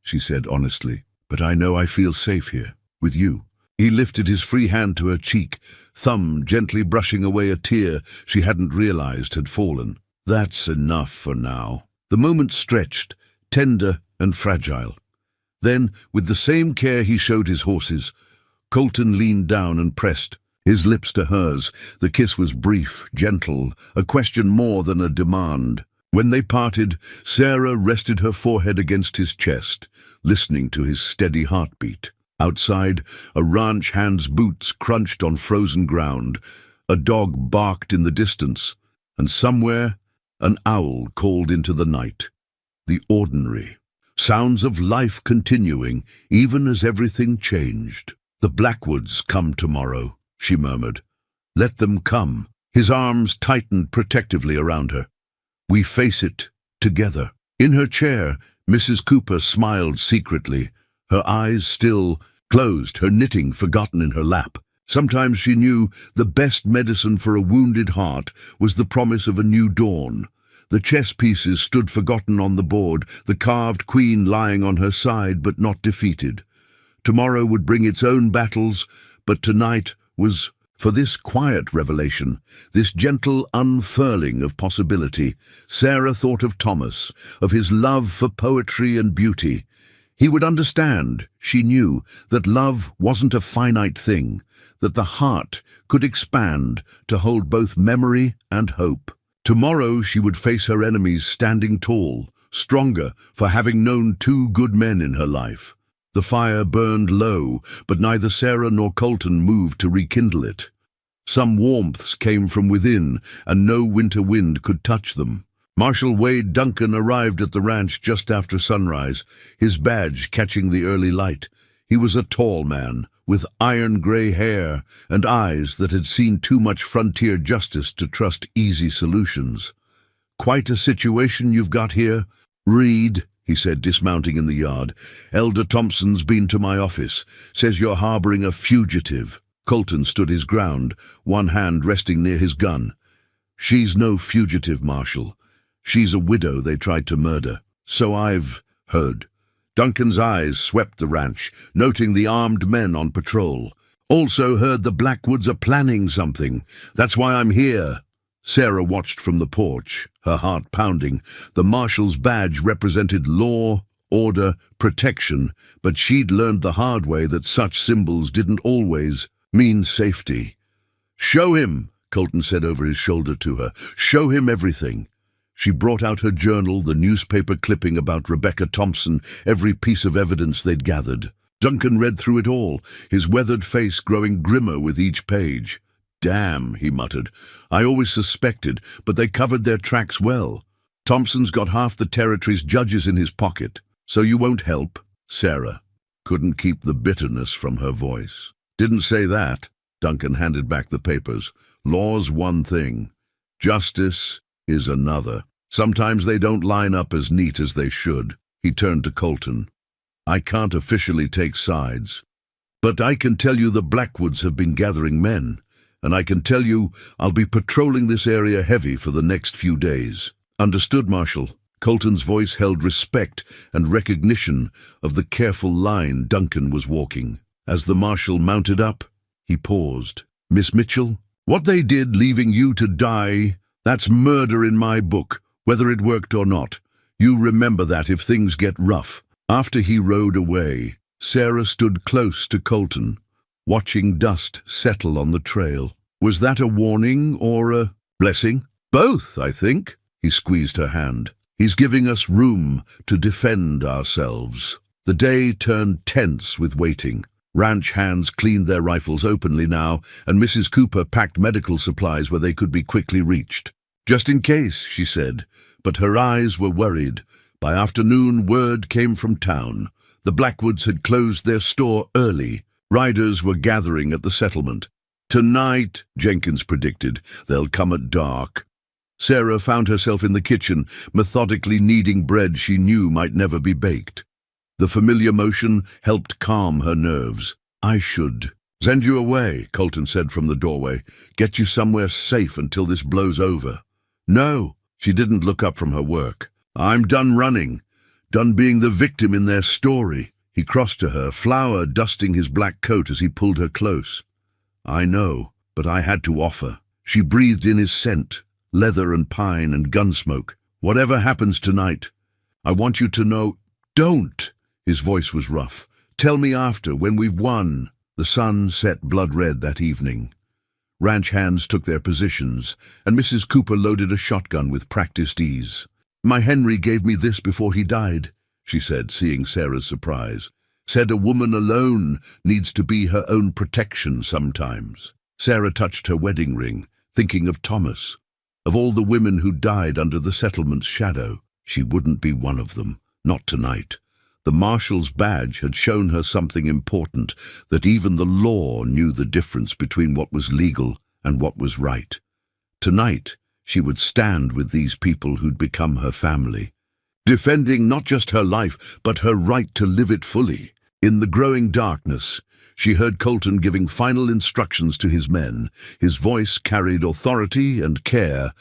she said honestly, "but I know I feel safe here, with you." He lifted his free hand to her cheek, thumb gently brushing away a tear she hadn't realized had fallen. "That's enough for now." The moment stretched, tender and fragile. Then, with the same care he showed his horses, Colton leaned down and pressed, his lips to hers. The kiss was brief, gentle, a question more than a demand. When they parted, Sarah rested her forehead against his chest, listening to his steady heartbeat. Outside, a ranch hand's boots crunched on frozen ground. A dog barked in the distance, and somewhere an owl called into the night. The ordinary. Sounds of life continuing, even as everything changed. "The Blackwoods come tomorrow," she murmured. "Let them come." His arms tightened protectively around her. "We face it together." In her chair, Mrs. Cooper smiled secretly, her eyes still closed, her knitting forgotten in her lap. Sometimes she knew the best medicine for a wounded heart was the promise of a new dawn. The chess pieces stood forgotten on the board, the carved queen lying on her side but not defeated. Tomorrow would bring its own battles, but tonight was for this quiet revelation, this gentle unfurling of possibility. Sarah thought of Thomas, of his love for poetry and beauty. He would understand, she knew, that love wasn't a finite thing, that the heart could expand to hold both memory and hope. Tomorrow she would face her enemies standing tall, stronger for having known two good men in her life. The fire burned low, but neither Sarah nor Colton moved to rekindle it. Some warmths came from within, and no winter wind could touch them. Marshal Wade Duncan arrived at the ranch just after sunrise, his badge catching the early light. He was a tall man, with iron-gray hair and eyes that had seen too much frontier justice to trust easy solutions. "Quite a situation you've got here." "Reed," he said, dismounting in the yard. "Elder Thompson's been to my office. Says you're harboring a fugitive." Colton stood his ground, one hand resting near his gun. "She's no fugitive, Marshal. She's a widow they tried to murder. So I've heard." Duncan's eyes swept the ranch, noting the armed men on patrol. "Also heard the Blackwoods are planning something. That's why I'm here." Sarah watched from the porch, her heart pounding. The marshal's badge represented law, order, protection, but she'd learned the hard way that such symbols didn't always mean safety. "Show him," Colton said over his shoulder to her. "Show him everything." She brought out her journal, the newspaper clipping about Rebecca Thompson, every piece of evidence they'd gathered. Duncan read through it all, his weathered face growing grimmer with each page. "Damn," he muttered. "I always suspected, but they covered their tracks well. Thompson's got half the territory's judges in his pocket. So you won't help? Sarah couldn't keep the bitterness from her voice. Didn't say that. Duncan handed back the papers. Law's one thing. Justice is another. Sometimes they don't line up as neat as they should. He turned to Colton. I can't officially take sides, but I can tell you the Blackwoods have been gathering men, and I can tell you I'll be patrolling this area heavy for the next few days. Understood, Marshal? Colton's voice held respect and recognition of the careful line Duncan was walking. As the Marshal mounted up, he paused. Miss Mitchell, what they did leaving you to die, that's murder in my book, whether it worked or not. You remember that if things get rough. After he rode away, Sarah stood close to Colton, watching dust settle on the trail. Was that a warning or a blessing? Both, I think. He squeezed her hand. He's giving us room to defend ourselves. The day turned tense with waiting. Ranch hands cleaned their rifles openly now, and Mrs. Cooper packed medical supplies where they could be quickly reached. Just in case, she said, but her eyes were worried. By afternoon, word came from town. The Blackwoods had closed their store early. Riders were gathering at the settlement. Tonight, Jenkins predicted, they'll come at dark. Sarah found herself in the kitchen, methodically kneading bread she knew might never be baked. The familiar motion helped calm her nerves. I should send you away, Colton said from the doorway. Get you somewhere safe until this blows over. No, she didn't look up from her work. I'm done running, done being the victim in their story. He crossed to her, flour dusting his black coat as he pulled her close. I know, but I had to offer. She breathed in his scent, leather and pine and gun smoke. Whatever happens tonight, I want you to know, don't. His voice was rough. Tell me after, when we've won. The sun set blood red that evening. Ranch hands took their positions, and Mrs. Cooper loaded a shotgun with practiced ease. My Henry gave me this before he died, she said, seeing Sarah's surprise. Said a woman alone needs to be her own protection sometimes. Sarah touched her wedding ring, thinking of Thomas. Of all the women who died under the settlement's shadow, she wouldn't be one of them, not tonight. The Marshal's badge had shown her something important, that even the law knew the difference between what was legal and what was right. Tonight, she would stand with these people who'd become her family, defending not just her life, but her right to live it fully. In the growing darkness, she heard Colton giving final instructions to his men. His voice carried authority and care,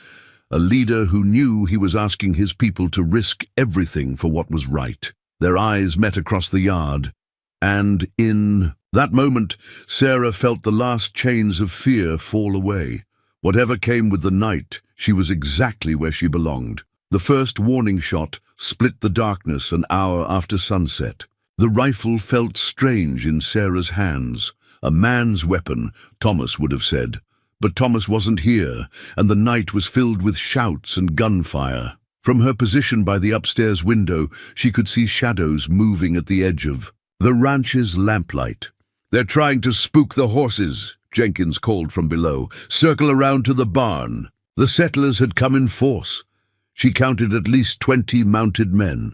a leader who knew he was asking his people to risk everything for what was right. Their eyes met across the yard, and in that moment, Sarah felt the last chains of fear fall away. Whatever came with the night, she was exactly where she belonged. The first warning shot split the darkness an hour after sunset. The rifle felt strange in Sarah's hands. A man's weapon, Thomas would have said. But Thomas wasn't here, and the night was filled with shouts and gunfire. From her position by the upstairs window, she could see shadows moving at the edge of the ranch's lamplight. They're trying to spook the horses, Jenkins called from below. Circle around to the barn. The settlers had come in force. She counted at least 20 mounted men.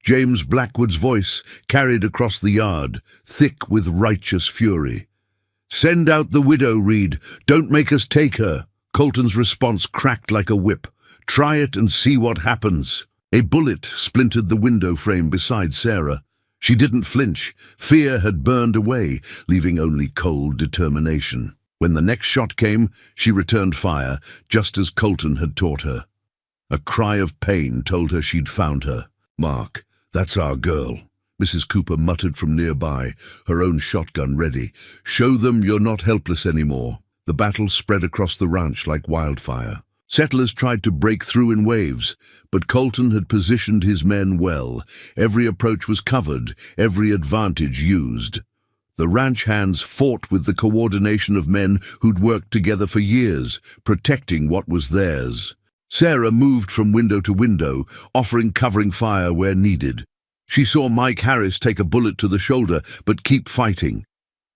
James Blackwood's voice carried across the yard, thick with righteous fury. Send out the widow, Reed. Don't make us take her. Colton's response cracked like a whip. Try it and see what happens. A bullet splintered the window frame beside Sarah. She didn't flinch. Fear had burned away, leaving only cold determination. When the next shot came, she returned fire, just as Colton had taught her. A cry of pain told her she'd found her. Mark, that's our girl, Mrs. Cooper muttered from nearby, her own shotgun ready. Show them you're not helpless anymore. The battle spread across the ranch like wildfire. Settlers tried to break through in waves, but Colton had positioned his men well. Every approach was covered, every advantage used. The ranch hands fought with the coordination of men who'd worked together for years, protecting what was theirs. Sarah moved from window to window, offering covering fire where needed. She saw Mike Harris take a bullet to the shoulder, but keep fighting.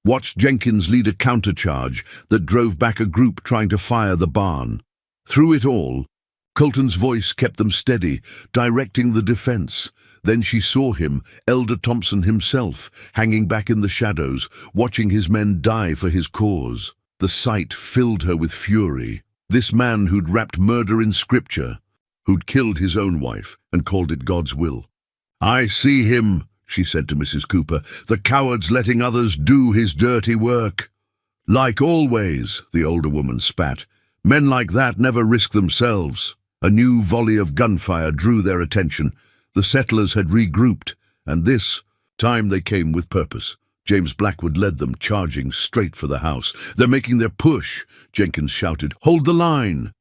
Watched Jenkins lead a countercharge that drove back a group trying to fire the barn. Through it all, Colton's voice kept them steady, directing the defense. Then she saw him, Elder Thompson himself, hanging back in the shadows, watching his men die for his cause. The sight filled her with fury. This man who'd wrapped murder in scripture, who'd killed his own wife and called it God's will. "I see him," she said to Mrs. Cooper, "the coward's letting others do his dirty work." "Like always," the older woman spat. "Men like that never risk themselves." A new volley of gunfire drew their attention. The settlers had regrouped, and this time they came with purpose. James Blackwood led them, charging straight for the house. "They're making their push," Jenkins shouted. "Hold the line!"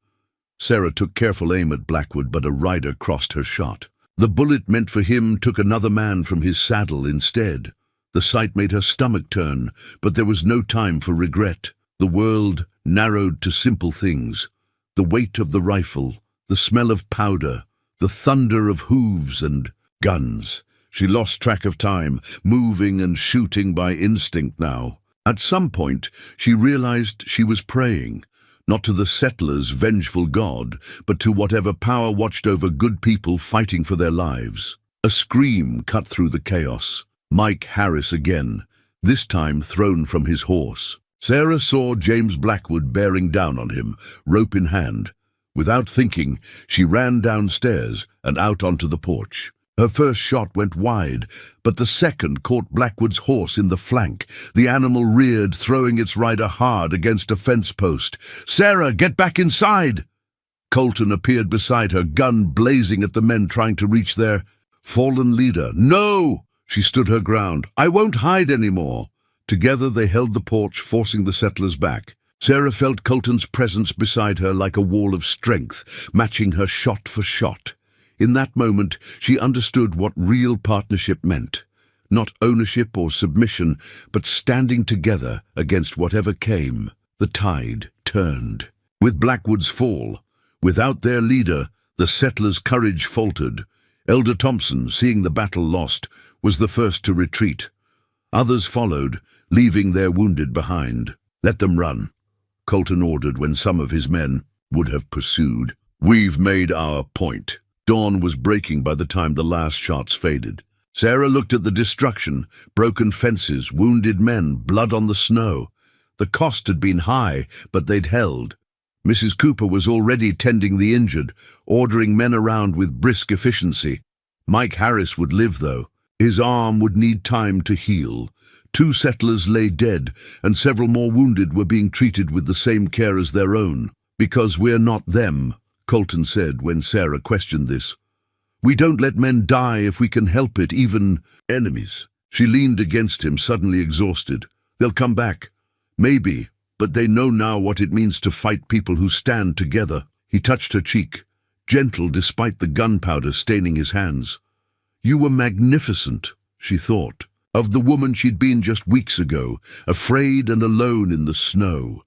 Sarah took careful aim at Blackwood, but a rider crossed her shot. The bullet meant for him took another man from his saddle instead. The sight made her stomach turn, but there was no time for regret. The world narrowed to simple things. The weight of the rifle, the smell of powder, the thunder of hooves and guns. She lost track of time, moving and shooting by instinct now. At some point, she realized she was praying, not to the settlers' vengeful God, but to whatever power watched over good people fighting for their lives. A scream cut through the chaos. Mike Harris again, this time thrown from his horse. Sarah saw James Blackwood bearing down on him, rope in hand. Without thinking, she ran downstairs and out onto the porch. Her first shot went wide, but the second caught Blackwood's horse in the flank. The animal reared, throwing its rider hard against a fence post. "Sarah, get back inside!" Colton appeared beside her, gun blazing at the men trying to reach their fallen leader. "No!" She stood her ground. "I won't hide anymore." Together they held the porch, forcing the settlers back. Sarah felt Colton's presence beside her like a wall of strength, matching her shot for shot. In that moment, she understood what real partnership meant. Not ownership or submission, but standing together against whatever came. The tide turned. With Blackwood's fall, without their leader, the settlers' courage faltered. Elder Thompson, seeing the battle lost, was the first to retreat. Others followed, leaving their wounded behind. "Let them run," Colton ordered when some of his men would have pursued. "We've made our point." Dawn was breaking by the time the last shots faded. Sarah looked at the destruction, broken fences, wounded men, blood on the snow. The cost had been high, but they'd held. Mrs. Cooper was already tending the injured, ordering men around with brisk efficiency. Mike Harris would live, though. His arm would need time to heal. 2 settlers lay dead, and several more wounded were being treated with the same care as their own. "Because we're not them," Colton said when Sarah questioned this. "We don't let men die if we can help it, even enemies." She leaned against him, suddenly exhausted. "They'll come back. Maybe, but they know now what it means to fight people who stand together." He touched her cheek, gentle despite the gunpowder staining his hands. "You were magnificent," she thought, of the woman she'd been just weeks ago, afraid and alone in the snow.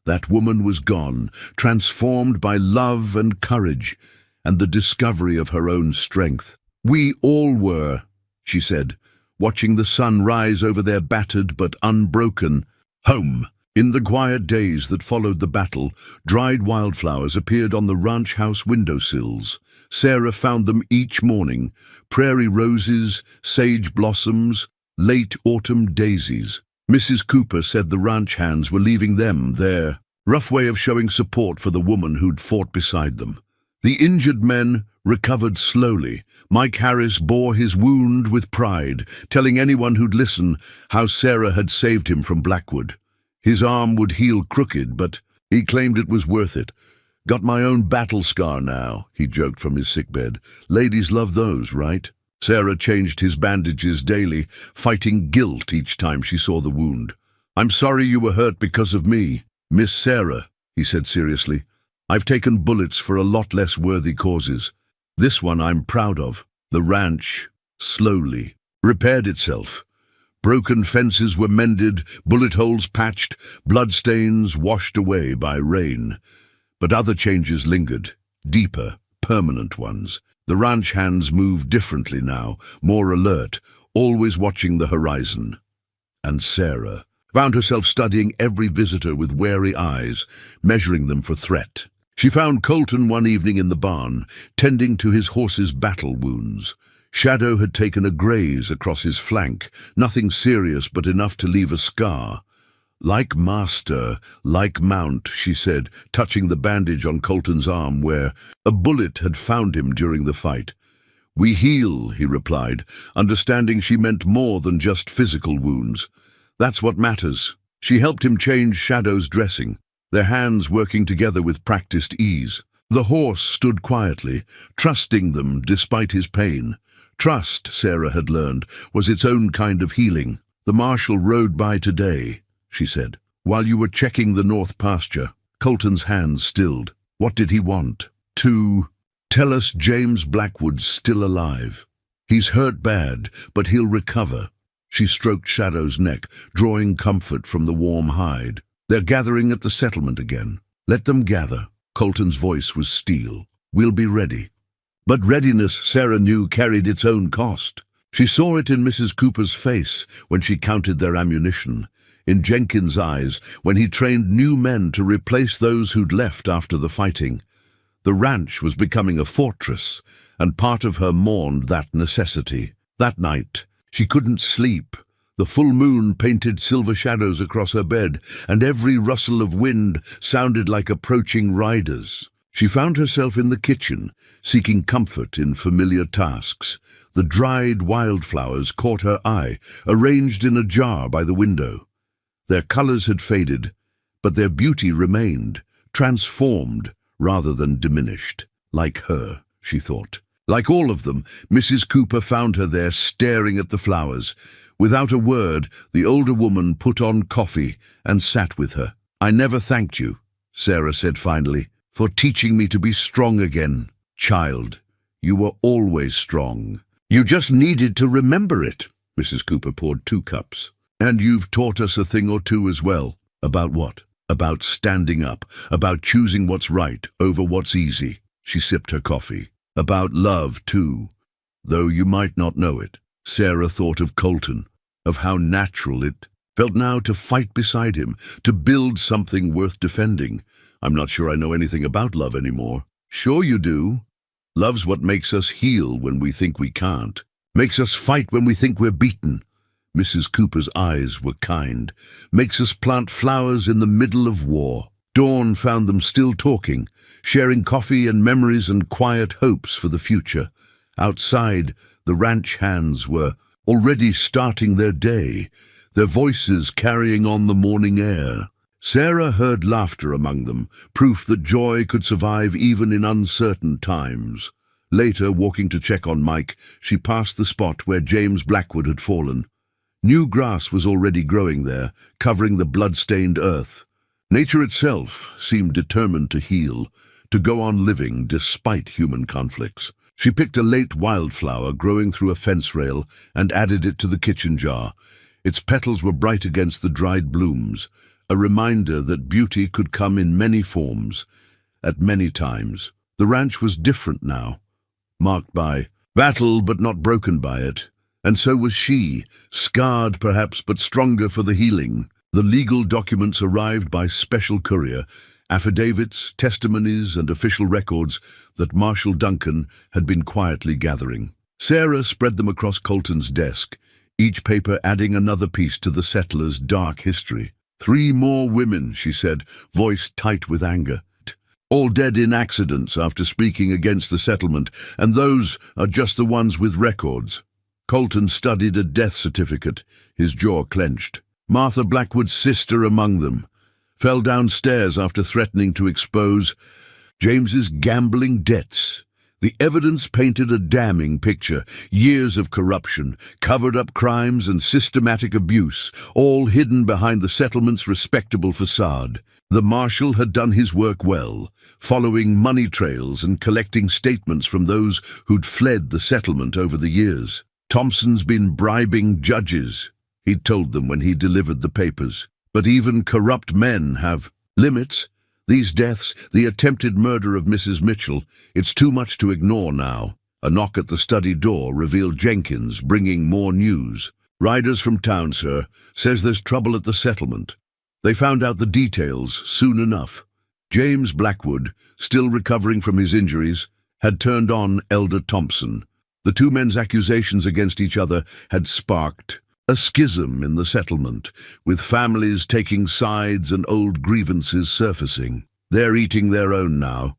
That woman was gone, transformed by love and courage, and the discovery of her own strength. "We all were," she said, watching the sun rise over their battered but unbroken home. In the quiet days that followed the battle, dried wildflowers appeared on the ranch house windowsills. Sarah found them each morning: prairie roses, sage blossoms, late autumn daisies. Mrs. Cooper said the ranch hands were leaving them their rough way of showing support for the woman who'd fought beside them. The injured men recovered slowly. Mike Harris bore his wound with pride, telling anyone who'd listen how Sarah had saved him from Blackwood. His arm would heal crooked, but he claimed it was worth it. "Got my own battle scar now," he joked from his sickbed. "Ladies love those, right?" Sarah changed his bandages daily, fighting guilt each time she saw the wound. "I'm sorry you were hurt because of me, Miss Sarah," he said seriously. "I've taken bullets for a lot less worthy causes. This one I'm proud of." The ranch slowly repaired itself. Broken fences were mended, bullet holes patched, bloodstains washed away by rain. But other changes lingered, deeper, permanent ones. The ranch hands moved differently now, more alert, always watching the horizon. And Sarah found herself studying every visitor with wary eyes, measuring them for threat. She found Colton one evening in the barn, tending to his horse's battle wounds. Shadow had taken a graze across his flank, nothing serious but enough to leave a scar. "Like master, like mount," she said, touching the bandage on Colton's arm where a bullet had found him during the fight. "We heal," he replied, understanding she meant more than just physical wounds. "That's what matters." She helped him change Shadow's dressing, their hands working together with practiced ease. The horse stood quietly, trusting them despite his pain. Trust, Sarah had learned, was its own kind of healing. "The marshal rode by today," she said, "while you were checking the north pasture." Colton's hands stilled. What did he want? "To tell us James Blackwood's still alive. He's hurt bad, but he'll recover." She stroked Shadow's neck, drawing comfort from the warm hide. "They're gathering at the settlement again. Let them gather." Colton's voice was steel. "We'll be ready." But readiness, Sarah knew, carried its own cost. She saw it in Mrs. Cooper's face when she counted their ammunition, in Jenkins' eyes when he trained new men to replace those who'd left after the fighting. The ranch was becoming a fortress, and part of her mourned that necessity. That night, she couldn't sleep. The full moon painted silver shadows across her bed, and every rustle of wind sounded like approaching riders. She found herself in the kitchen, seeking comfort in familiar tasks. The dried wildflowers caught her eye, arranged in a jar by the window. Their colors had faded, but their beauty remained, transformed rather than diminished. Like her, she thought. Like all of them, Mrs. Cooper found her there staring at the flowers. Without a word, the older woman put on coffee and sat with her. "I never thanked you," Sarah said finally, "for teaching me to be strong again. Child, you were always strong. You just needed to remember it." Mrs. Cooper poured 2 cups. "And you've taught us a thing or two as well." "About what?" "About standing up, about choosing what's right over what's easy." She sipped her coffee. "About love, too, though you might not know it." Sarah thought of Colton, of how natural it felt now to fight beside him, to build something worth defending. "I'm not sure I know anything about love anymore." "Sure you do. Love's what makes us heal when we think we can't. Makes us fight when we think we're beaten." Mrs. Cooper's eyes were kind. "Makes us plant flowers in the middle of war." Dawn found them still talking, sharing coffee and memories and quiet hopes for the future. Outside, the ranch hands were already starting their day, their voices carrying on the morning air. Sarah heard laughter among them, proof that joy could survive even in uncertain times. Later, walking to check on Mike, she passed the spot where James Blackwood had fallen. New grass was already growing there, covering the blood-stained earth. Nature itself seemed determined to heal, to go on living despite human conflicts. She picked a late wildflower growing through a fence rail and added it to the kitchen jar. Its petals were bright against the dried blooms, a reminder that beauty could come in many forms, at many times. The ranch was different now, marked by battle but not broken by it. And so was she, scarred perhaps but stronger for the healing. The legal documents arrived by special courier, affidavits, testimonies, and official records that Marshal Duncan had been quietly gathering. Sarah spread them across Colton's desk, each paper adding another piece to the settler's dark history. 3 more women, she said, voice tight with anger. All dead in accidents after speaking against the settlement, and those are just the ones with records. Colton studied a death certificate, his jaw clenched. Martha Blackwood's sister among them. Fell downstairs after threatening to expose James's gambling debts. The evidence painted a damning picture. Years of corruption, covered-up crimes and systematic abuse, all hidden behind the settlement's respectable facade. The marshal had done his work well, following money trails and collecting statements from those who'd fled the settlement over the years. Thompson's been bribing judges, he'd told them when he delivered the papers. But even corrupt men have limits. These deaths, the attempted murder of Mrs. Mitchell, it's too much to ignore now. A knock at the study door revealed Jenkins, bringing more news. "Riders from town, sir. Says there's trouble at the settlement. They found out the details soon enough." James Blackwood, still recovering from his injuries, had turned on Elder Thompson. The two men's accusations against each other had sparked a schism in the settlement, with families taking sides and old grievances surfacing. "They're eating their own now,"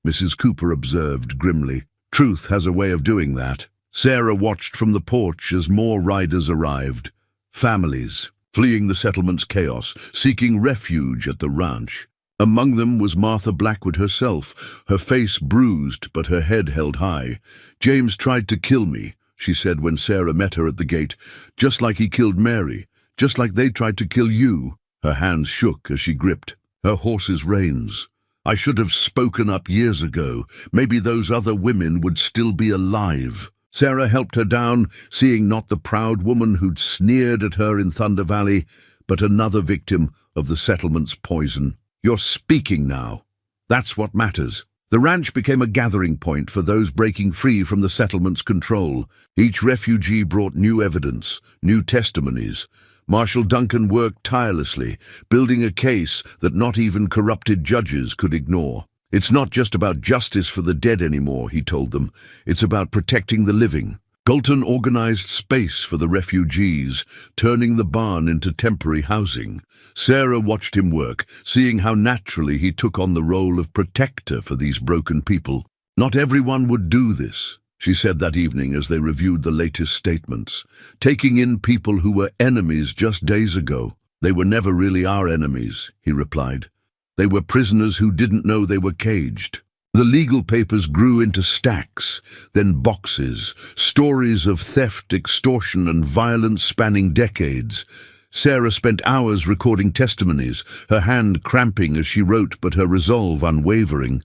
Mrs. Cooper observed grimly. "Truth has a way of doing that." Sarah watched from the porch as more riders arrived. Families, fleeing the settlement's chaos, seeking refuge at the ranch. Among them was Martha Blackwood herself, her face bruised but her head held high. "James tried to kill me," she said when Sarah met her at the gate, "just like he killed Mary, just like they tried to kill you." Her hands shook as she gripped her horse's reins. "I should have spoken up years ago. Maybe those other women would still be alive." Sarah helped her down, seeing not the proud woman who'd sneered at her in Thunder Valley, but another victim of the settlement's poison. "You're speaking now. That's what matters." The ranch became a gathering point for those breaking free from the settlement's control. Each refugee brought new evidence, new testimonies. Marshal Duncan worked tirelessly, building a case that not even corrupted judges could ignore. "It's not just about justice for the dead anymore," he told them. "It's about protecting the living." Colton organized space for the refugees, turning the barn into temporary housing. Sarah watched him work, seeing how naturally he took on the role of protector for these broken people. "Not everyone would do this," she said that evening as they reviewed the latest statements, "taking in people who were enemies just days ago." "They were never really our enemies," he replied. "They were prisoners who didn't know they were caged." The legal papers grew into stacks, then boxes, stories of theft, extortion, and violence spanning decades. Sarah spent hours recording testimonies, her hand cramping as she wrote, but her resolve unwavering.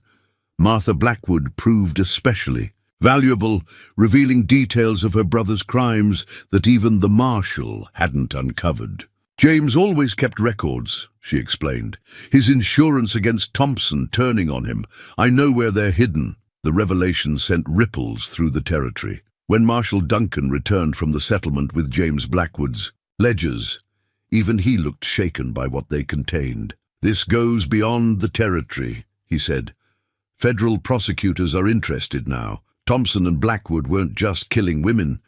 Martha Blackwood proved especially valuable, revealing details of her brother's crimes that even the marshal hadn't uncovered. "James always kept records," she explained. "His insurance against Thompson turning on him. I know where they're hidden." The revelation sent ripples through the territory. When Marshal Duncan returned from the settlement with James Blackwood's ledgers, even he looked shaken by what they contained. "This goes beyond the territory," he said. "Federal prosecutors are interested now. Thompson and Blackwood weren't just killing women.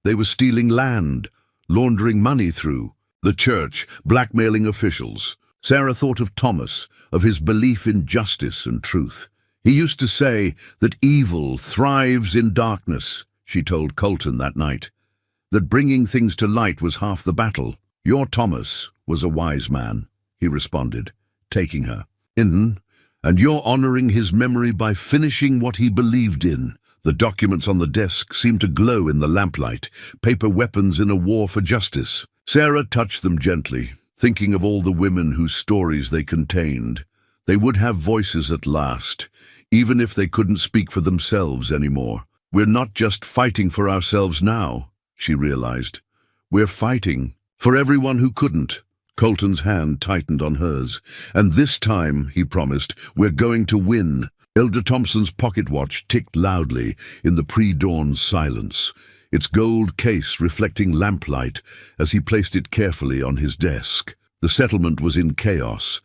They were stealing land, laundering money through the church, blackmailing officials." Sarah thought of Thomas, of his belief in justice and truth. "He used to say that evil thrives in darkness," she told Colton that night. "That bringing things to light was half the battle." "Your Thomas was a wise man," he responded, taking her in, "and you're honoring his memory by finishing what he believed in." The documents on the desk seemed to glow in the lamplight, paper weapons in a war for justice. Sarah touched them gently, thinking of all the women whose stories they contained. They would have voices at last, even if they couldn't speak for themselves anymore. "We're not just fighting for ourselves now," she realized. "We're fighting for everyone who couldn't." Colton's hand tightened on hers. "And this time," he promised, "we're going to win." Elder Thompson's pocket watch ticked loudly in the pre-dawn silence, its gold case reflecting lamplight as he placed it carefully on his desk. The settlement was in chaos,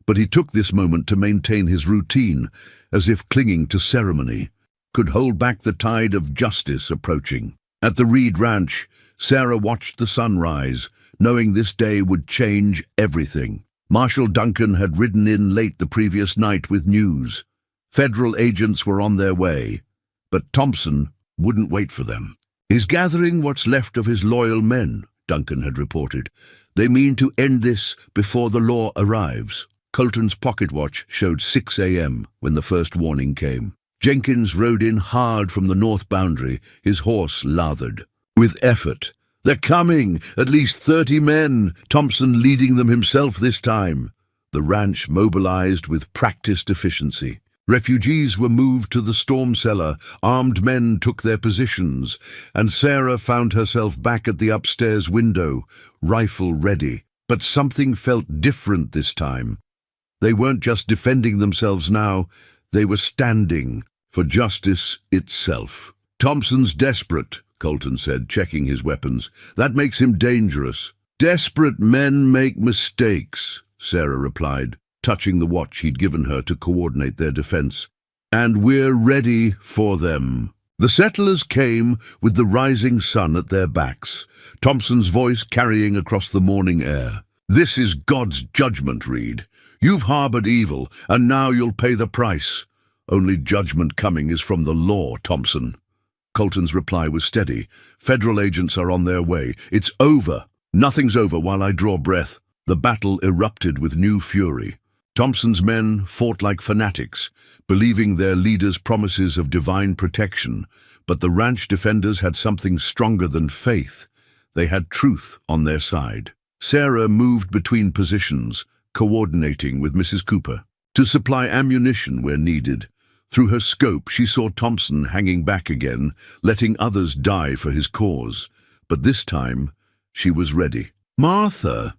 but he took this moment to maintain his routine, as if clinging to ceremony, could hold back the tide of justice approaching. At the Reed Ranch, Sarah watched the sun rise, knowing this day would change everything. Marshal Duncan had ridden in late the previous night with news. Federal agents were on their way, but Thompson wouldn't wait for them. "He's gathering what's left of his loyal men," Duncan had reported. "They mean to end this before the law arrives." Colton's pocket watch showed 6 a.m. when the first warning came. Jenkins rode in hard from the north boundary, his horse lathered. With effort. "They're coming! At least 30 men, Thompson leading them himself this time." The ranch mobilized with practiced efficiency. Refugees were moved to the storm cellar, armed men took their positions, and Sarah found herself back at the upstairs window, rifle ready. But something felt different this time. They weren't just defending themselves now, they were standing for justice itself. "Thompson's desperate," Colton said, checking his weapons. "That makes him dangerous." "Desperate men make mistakes," Sarah replied. touching the watch he'd given her to coordinate their defense. "And we're ready for them." The settlers came with the rising sun at their backs, Thompson's voice carrying across the morning air. "This is God's judgment, Reed. You've harbored evil, and now you'll pay the price. Only judgment coming is from the law, Thompson." Colton's reply was steady. "Federal agents are on their way. It's over." "Nothing's over while I draw breath." The battle erupted with new fury. Thompson's men fought like fanatics, believing their leader's promises of divine protection, but the ranch defenders had something stronger than faith. They had truth on their side. Sarah moved between positions, coordinating with Mrs. Cooper to supply ammunition where needed. Through her scope, she saw Thompson hanging back again, letting others die for his cause. But this time, she was ready. "Martha,"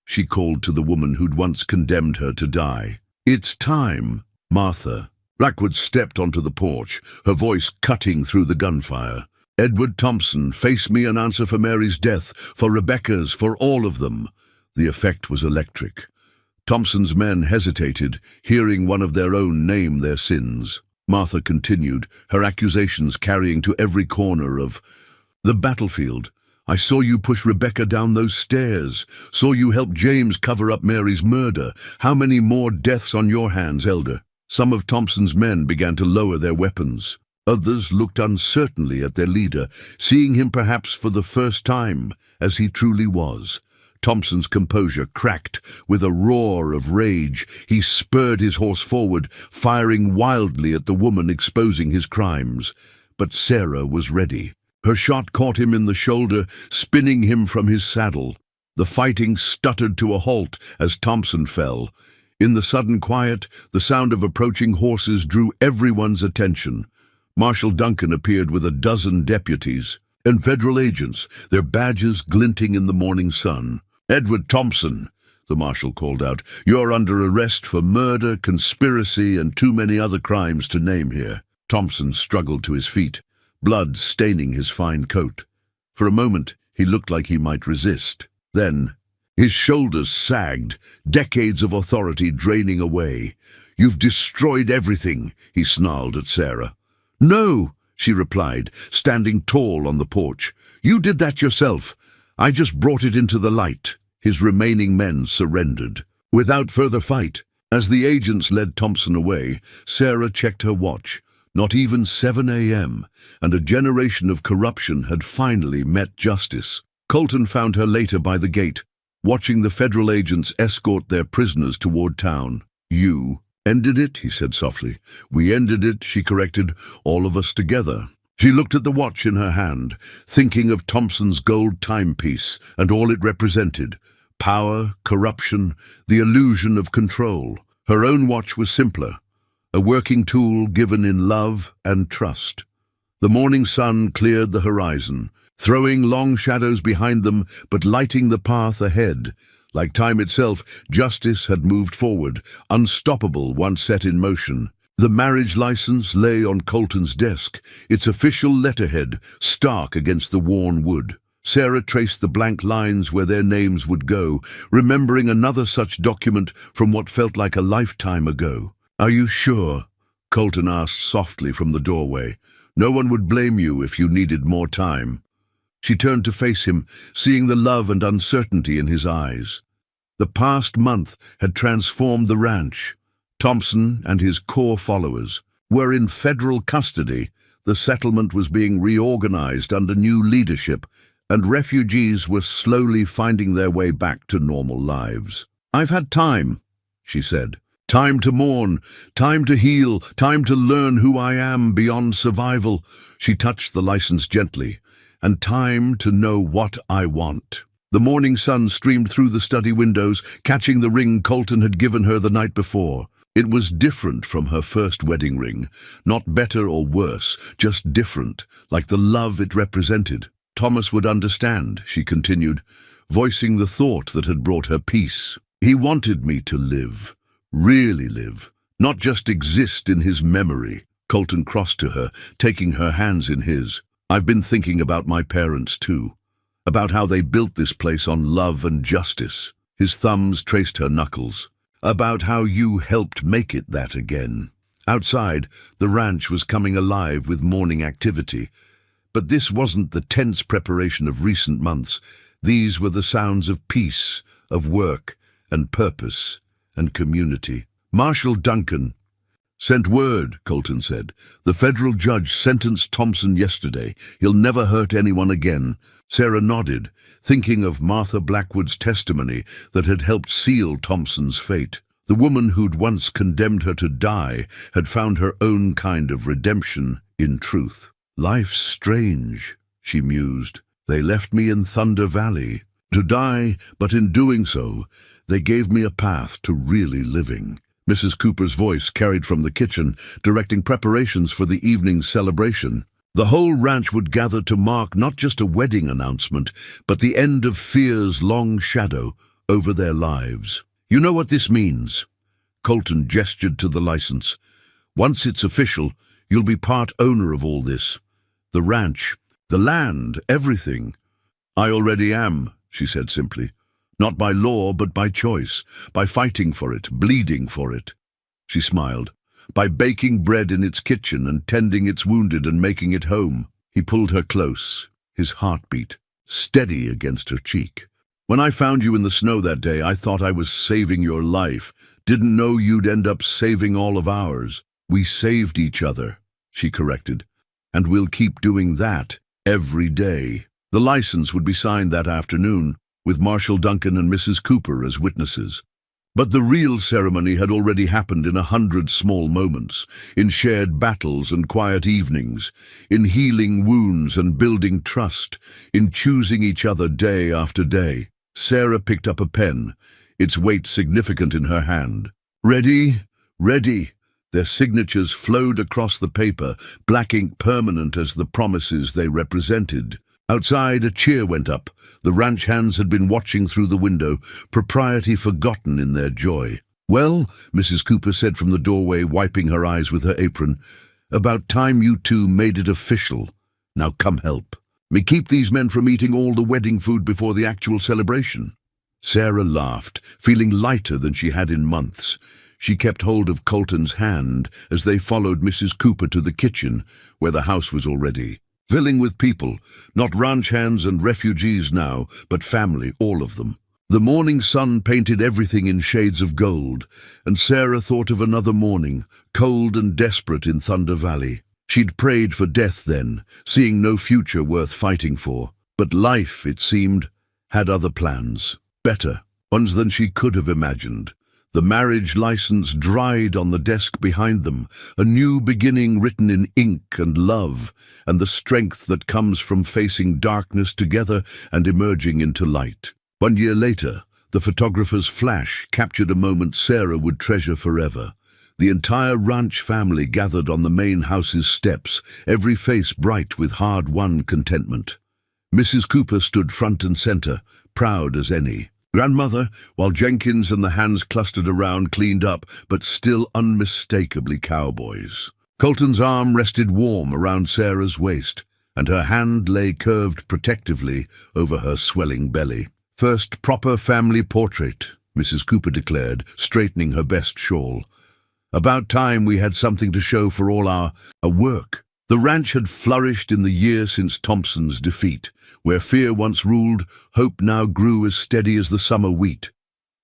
she called to the woman who'd once condemned her to die. "It's time." Martha. Blackwood stepped onto the porch, her voice cutting through the gunfire. "Edward Thompson, face me and answer for Mary's death, for Rebecca's, for all of them." The effect was electric. Thompson's men hesitated, hearing one of their own name their sins. Martha continued, her accusations carrying to every corner of the battlefield. "I saw you push Rebecca down those stairs, saw you help James cover up Mary's murder. How many more deaths on your hands, Elder?" Some of Thompson's men began to lower their weapons. Others looked uncertainly at their leader, seeing him perhaps for the first time as he truly was. Thompson's composure cracked. With a roar of rage, he spurred his horse forward, firing wildly at the woman exposing his crimes. But Sarah was ready. Her shot caught him in the shoulder, spinning him from his saddle. The fighting stuttered to a halt as Thompson fell. In the sudden quiet, the sound of approaching horses drew everyone's attention. Marshal Duncan appeared with a dozen deputies and federal agents, their badges glinting in the morning sun. "Edward Thompson," the marshal called out, "you're under arrest for murder, conspiracy, and too many other crimes to name here." Thompson struggled to his feet, blood staining his fine coat. For a moment, he looked like he might resist. Then, his shoulders sagged, decades of authority draining away. "You've destroyed everything," he snarled at Sarah. "No," she replied, standing tall on the porch. "You did that yourself. I just brought it into the light." His remaining men surrendered. Without further fight, as the agents led Thompson away, Sarah checked her watch. Not even 7 a.m., and a generation of corruption had finally met justice. Colton found her later by the gate, watching the federal agents escort their prisoners toward town. "You ended it," he said softly. "We ended it," she corrected, "all of us together." She looked at the watch in her hand, thinking of Thompson's gold timepiece and all it represented. Power, corruption, the illusion of control. Her own watch was simpler, a working tool given in love and trust. The morning sun cleared the horizon, throwing long shadows behind them but lighting the path ahead. Like time itself, justice had moved forward, unstoppable once set in motion. The marriage license lay on Colton's desk, its official letterhead stark against the worn wood. Sarah traced the blank lines where their names would go, remembering another such document from what felt like a lifetime ago. "Are you sure?" Colton asked softly from the doorway. "No one would blame you if you needed more time." She turned to face him, seeing the love and uncertainty in his eyes. The past month had transformed the ranch. Thompson and his core followers were in federal custody. The settlement was being reorganized under new leadership, and refugees were slowly finding their way back to normal lives. "I've had time," she said. "Time to mourn, time to heal, time to learn who I am beyond survival." She touched the license gently. "And time to know what I want." The morning sun streamed through the study windows, catching the ring Colton had given her the night before. It was different from her first wedding ring, not better or worse, just different, like the love it represented. "Thomas would understand," she continued, voicing the thought that had brought her peace. "He wanted me to live, really live, not just exist in his memory." Colton crossed to her, taking her hands in his. "I've been thinking about my parents too, about how they built this place on love and justice." His thumbs traced her knuckles. about how you helped make it that again. Outside, the ranch was coming alive with morning activity. But this wasn't the tense preparation of recent months. These were the sounds of peace, of work, and purpose, and community. Marshal Duncan sent word, Colton said. The federal judge sentenced Thompson yesterday. He'll never hurt anyone again. Sarah nodded, thinking of Martha Blackwood's testimony that had helped seal Thompson's fate. The woman who'd once condemned her to die had found her own kind of redemption in truth. Life's strange, she mused. They left me in Thunder Valley to die, but in doing so, they gave me a path to really living. Mrs. Cooper's voice carried from the kitchen, directing preparations for the evening's celebration. The whole ranch would gather to mark not just a wedding announcement, but the end of fear's long shadow over their lives. You know what this means? Colton gestured to the license. Once it's official, you'll be part owner of all this. The ranch, the land, everything. I already am, she said simply. Not by law, but by choice, by fighting for it, bleeding for it. She smiled. By baking bread in its kitchen and tending its wounded and making it home. He pulled her close, his heartbeat steady against her cheek. When I found you in the snow that day, I thought I was saving your life. Didn't know you'd end up saving all of ours. We saved each other, she corrected. And we'll keep doing that every day. The license would be signed that afternoon, with Marshal Duncan and Mrs. Cooper as witnesses. But the real ceremony had already happened in 100 small moments, in shared battles and quiet evenings, in healing wounds and building trust, in choosing each other day after day. Sarah picked up a pen, its weight significant in her hand. Ready? Ready. Their signatures flowed across the paper, black ink permanent as the promises they represented. Outside, a cheer went up. The ranch hands had been watching through the window, propriety forgotten in their joy. Well, Mrs. Cooper said from the doorway, wiping her eyes with her apron, about time you two made it official. Now come help. Me keep these men from eating all the wedding food before the actual celebration. Sarah laughed, feeling lighter than she had in months. She kept hold of Colton's hand as they followed Mrs. Cooper to the kitchen, where the house was already filling with people, not ranch hands and refugees now, but family, all of them. The morning sun painted everything in shades of gold, and Sarah thought of another morning, cold and desperate in Thunder Valley. She'd prayed for death then, seeing no future worth fighting for. But life, it seemed, had other plans, better, ones than she could have imagined. The marriage license dried on the desk behind them, a new beginning written in ink and love, and the strength that comes from facing darkness together and emerging into light. 1 year later, the photographer's flash captured a moment Sarah would treasure forever. The entire ranch family gathered on the main house's steps, every face bright with hard-won contentment. Mrs. Cooper stood front and center, proud as any. Grandmother, while Jenkins and the hands clustered around, cleaned up, but still unmistakably cowboys. Colton's arm rested warm around Sarah's waist, and her hand lay curved protectively over her swelling belly. First proper family portrait, Mrs. Cooper declared, straightening her best shawl. About time we had something to show for all our work. The ranch had flourished in the year since Thompson's defeat. Where fear once ruled, hope now grew as steady as the summer wheat.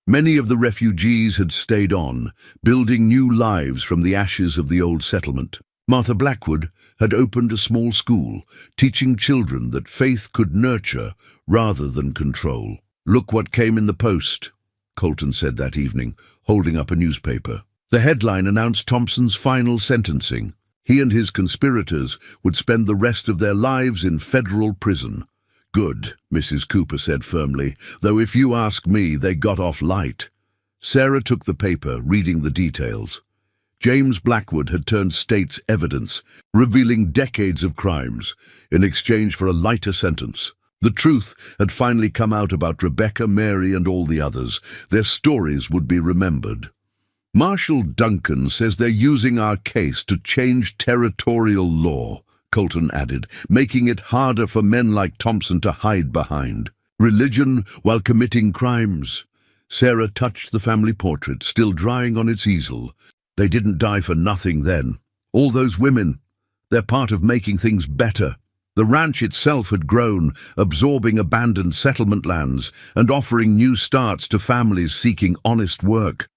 Many of the refugees had stayed on, building new lives from the ashes of the old settlement. Martha Blackwood had opened a small school, teaching children that faith could nurture rather than control. Look what came in the post, Colton said that evening, holding up a newspaper. The headline announced Thompson's final sentencing. He and his conspirators would spend the rest of their lives in federal prison. Good, Mrs. Cooper said firmly, though if you ask me, they got off light. Sarah took the paper, reading the details. James Blackwood had turned state's evidence, revealing decades of crimes, in exchange for a lighter sentence. The truth had finally come out about Rebecca, Mary, and all the others. Their stories would be remembered. Marshal Duncan says they're using our case to change territorial law, Colton added, making it harder for men like Thompson to hide behind. Religion while committing crimes. Sarah touched the family portrait, still drying on its easel. They didn't die for nothing then. All those women, they're part of making things better. The ranch itself had grown, absorbing abandoned settlement lands and offering new starts to families seeking honest work.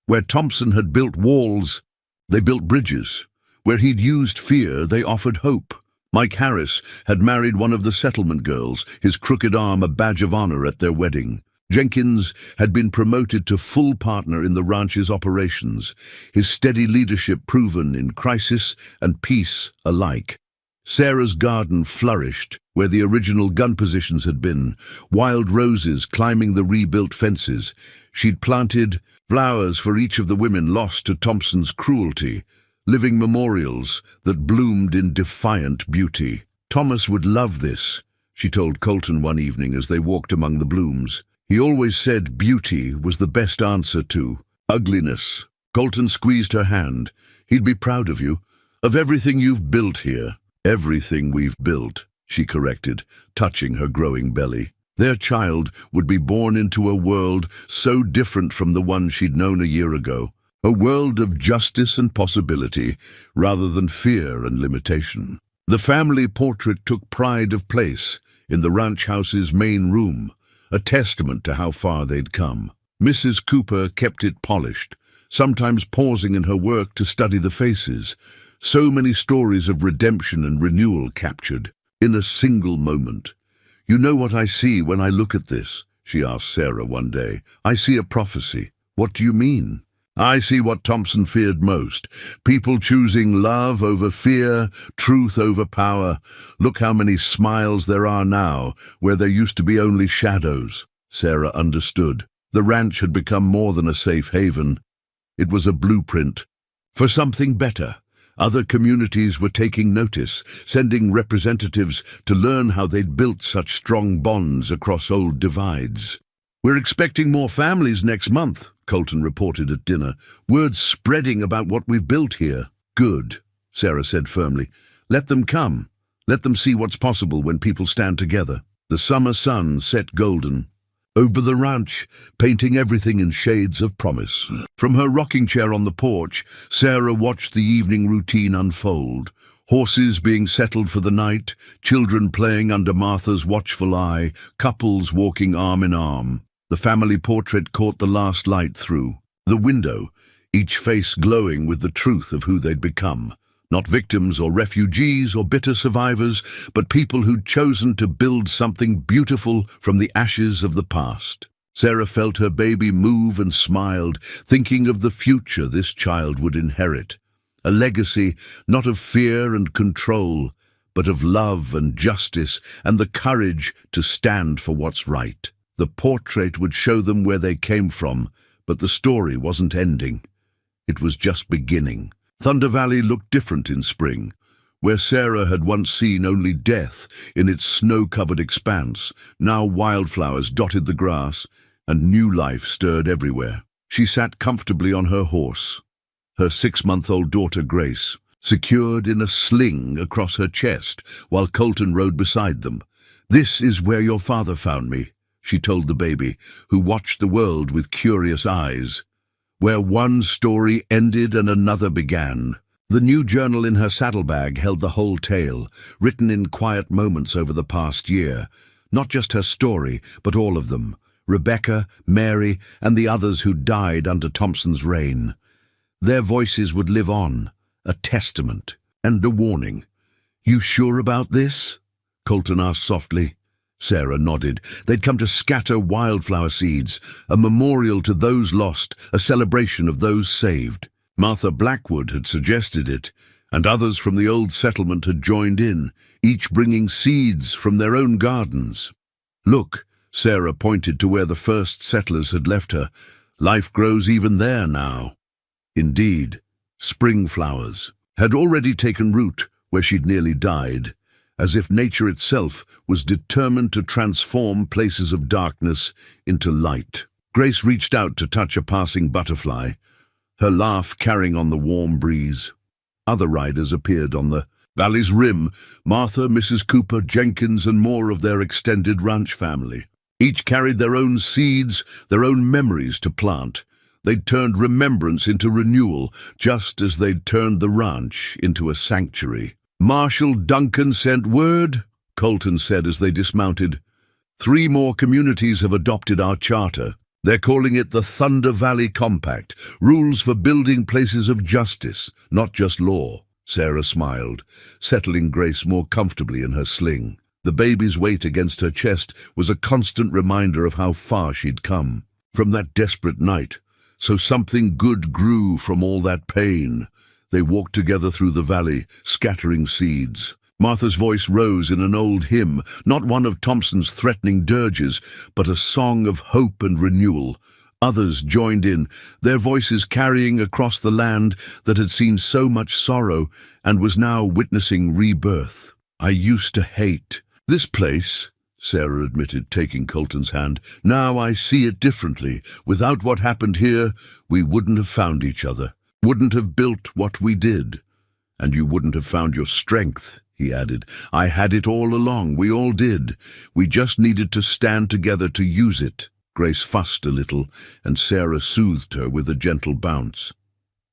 Where Thompson had built walls, they built bridges. Where he'd used fear, they offered hope. Mike Harris had married one of the settlement girls, his crooked arm a badge of honor at their wedding. Jenkins had been promoted to full partner in the ranch's operations, his steady leadership proven in crisis and peace alike. Sarah's garden flourished where the original gun positions had been, wild roses climbing the rebuilt fences. She'd planted flowers for each of the women lost to Thompson's cruelty, living memorials that bloomed in defiant beauty. Thomas would love this, she told Colton one evening as they walked among the blooms. He always said beauty was the best answer to ugliness. Colton squeezed her hand. He'd be proud of you, of everything you've built here. Everything we've built, she corrected, touching her growing belly. Their child would be born into a world so different from the one she'd known a year ago. A world of justice and possibility, rather than fear and limitation. The family portrait took pride of place in the ranch house's main room, a testament to how far they'd come. Mrs. Cooper kept it polished, sometimes pausing in her work to study the faces. So many stories of redemption and renewal captured in a single moment. "You know what I see when I look at this?" she asked Sarah one day. "I see a prophecy." "What do you mean?" "I see what Thompson feared most. People choosing love over fear, truth over power. Look how many smiles there are now, where there used to be only shadows." Sarah understood. The ranch had become more than a safe haven. It was a blueprint for something better. Other communities were taking notice, sending representatives to learn how they'd built such strong bonds across old divides. "We're expecting more families next month," Colton reported at dinner. "Word's spreading about what we've built here." "Good," Sarah said firmly. "Let them come. Let them see what's possible when people stand together." The summer sun set golden over the ranch, painting everything in shades of promise. From her rocking chair on the porch, Sarah watched the evening routine unfold. Horses being settled for the night, children playing under Martha's watchful eye, couples walking arm in arm. The family portrait caught the last light through the window, each face glowing with the truth of who they'd become. Not victims or refugees or bitter survivors, but people who'd chosen to build something beautiful from the ashes of the past. Sarah felt her baby move and smiled, thinking of the future this child would inherit. A legacy not of fear and control, but of love and justice and the courage to stand for what's right. The portrait would show them where they came from, but the story wasn't ending. It was just beginning. Thunder Valley looked different in spring. Where Sarah had once seen only death in its snow-covered expanse, now wildflowers dotted the grass, and new life stirred everywhere. She sat comfortably on her horse, her 6-month-old daughter Grace, secured in a sling across her chest, while Colton rode beside them. "This is where your father found me," she told the baby, who watched the world with curious eyes. Where one story ended and another began. The new journal in her saddlebag held the whole tale, written in quiet moments over the past year. Not just her story, but all of them. Rebecca, Mary, and the others who died under Thompson's reign. Their voices would live on, a testament and a warning. "You sure about this?" Colton asked softly. Sarah nodded. They'd come to scatter wildflower seeds, a memorial to those lost, a celebration of those saved. Martha Blackwood had suggested it, and others from the old settlement had joined in, each bringing seeds from their own gardens. "Look," Sarah pointed to where the first settlers had left her. "Life grows even there now." Indeed, spring flowers had already taken root where she'd nearly died, as if nature itself was determined to transform places of darkness into light. Grace reached out to touch a passing butterfly, her laugh carrying on the warm breeze. Other riders appeared on the valley's rim, Martha, Mrs. Cooper, Jenkins, and more of their extended ranch family. Each carried their own seeds, their own memories to plant. They'd turned remembrance into renewal, just as they'd turned the ranch into a sanctuary. "Marshal Duncan sent word," Colton said as they dismounted. "3 more communities have adopted our charter. They're calling it the Thunder Valley Compact, rules for building places of justice, not just law." Sarah smiled, settling Grace more comfortably in her sling. The baby's weight against her chest was a constant reminder of how far she'd come. From that desperate night, so something good grew from all that pain. They walked together through the valley, scattering seeds. Martha's voice rose in an old hymn, not one of Thompson's threatening dirges, but a song of hope and renewal. Others joined in, their voices carrying across the land that had seen so much sorrow and was now witnessing rebirth. "I used to hate this place," Sarah admitted, taking Colton's hand. "Now I see it differently. Without what happened here, we wouldn't have found each other, wouldn't have built what we did. And you wouldn't have found your strength," he added. "I had it all along, we all did. We just needed to stand together to use it." Grace fussed a little, and Sarah soothed her with a gentle bounce.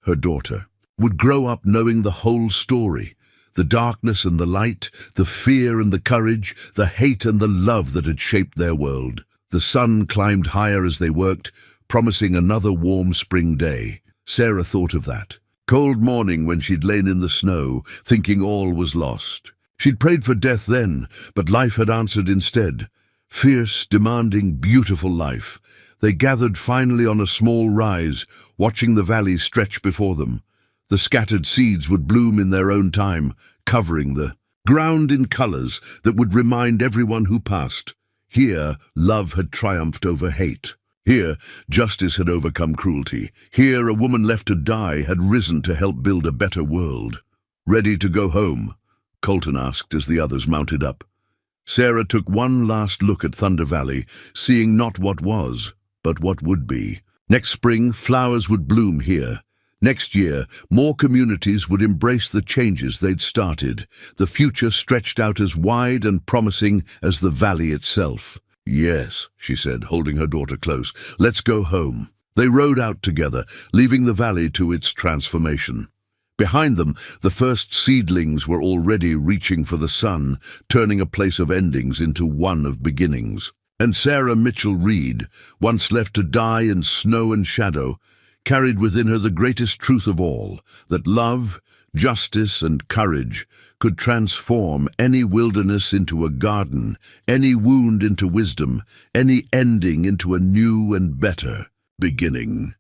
Her daughter would grow up knowing the whole story, the darkness and the light, the fear and the courage, the hate and the love that had shaped their world. The sun climbed higher as they worked, promising another warm spring day. Sarah thought of that cold morning when she'd lain in the snow, thinking all was lost. She'd prayed for death then, but life had answered instead. Fierce, demanding, beautiful life. They gathered finally on a small rise, watching the valley stretch before them. The scattered seeds would bloom in their own time, covering the ground in colors that would remind everyone who passed. Here, love had triumphed over hate. Here, justice had overcome cruelty. Here, a woman left to die had risen to help build a better world. "Ready to go home?" Colton asked as the others mounted up. Sarah took one last look at Thunder Valley, seeing not what was, but what would be. Next spring, flowers would bloom here. Next year, more communities would embrace the changes they'd started. The future stretched out as wide and promising as the valley itself. "Yes," she said, holding her daughter close. "Let's go home." They rode out together, leaving the valley to its transformation. Behind them, the first seedlings were already reaching for the sun, turning a place of endings into one of beginnings. And Sarah Mitchell Reed, once left to die in snow and shadow, carried within her the greatest truth of all, that love, justice, and courage could transform any wilderness into a garden, any wound into wisdom, any ending into a new and better beginning.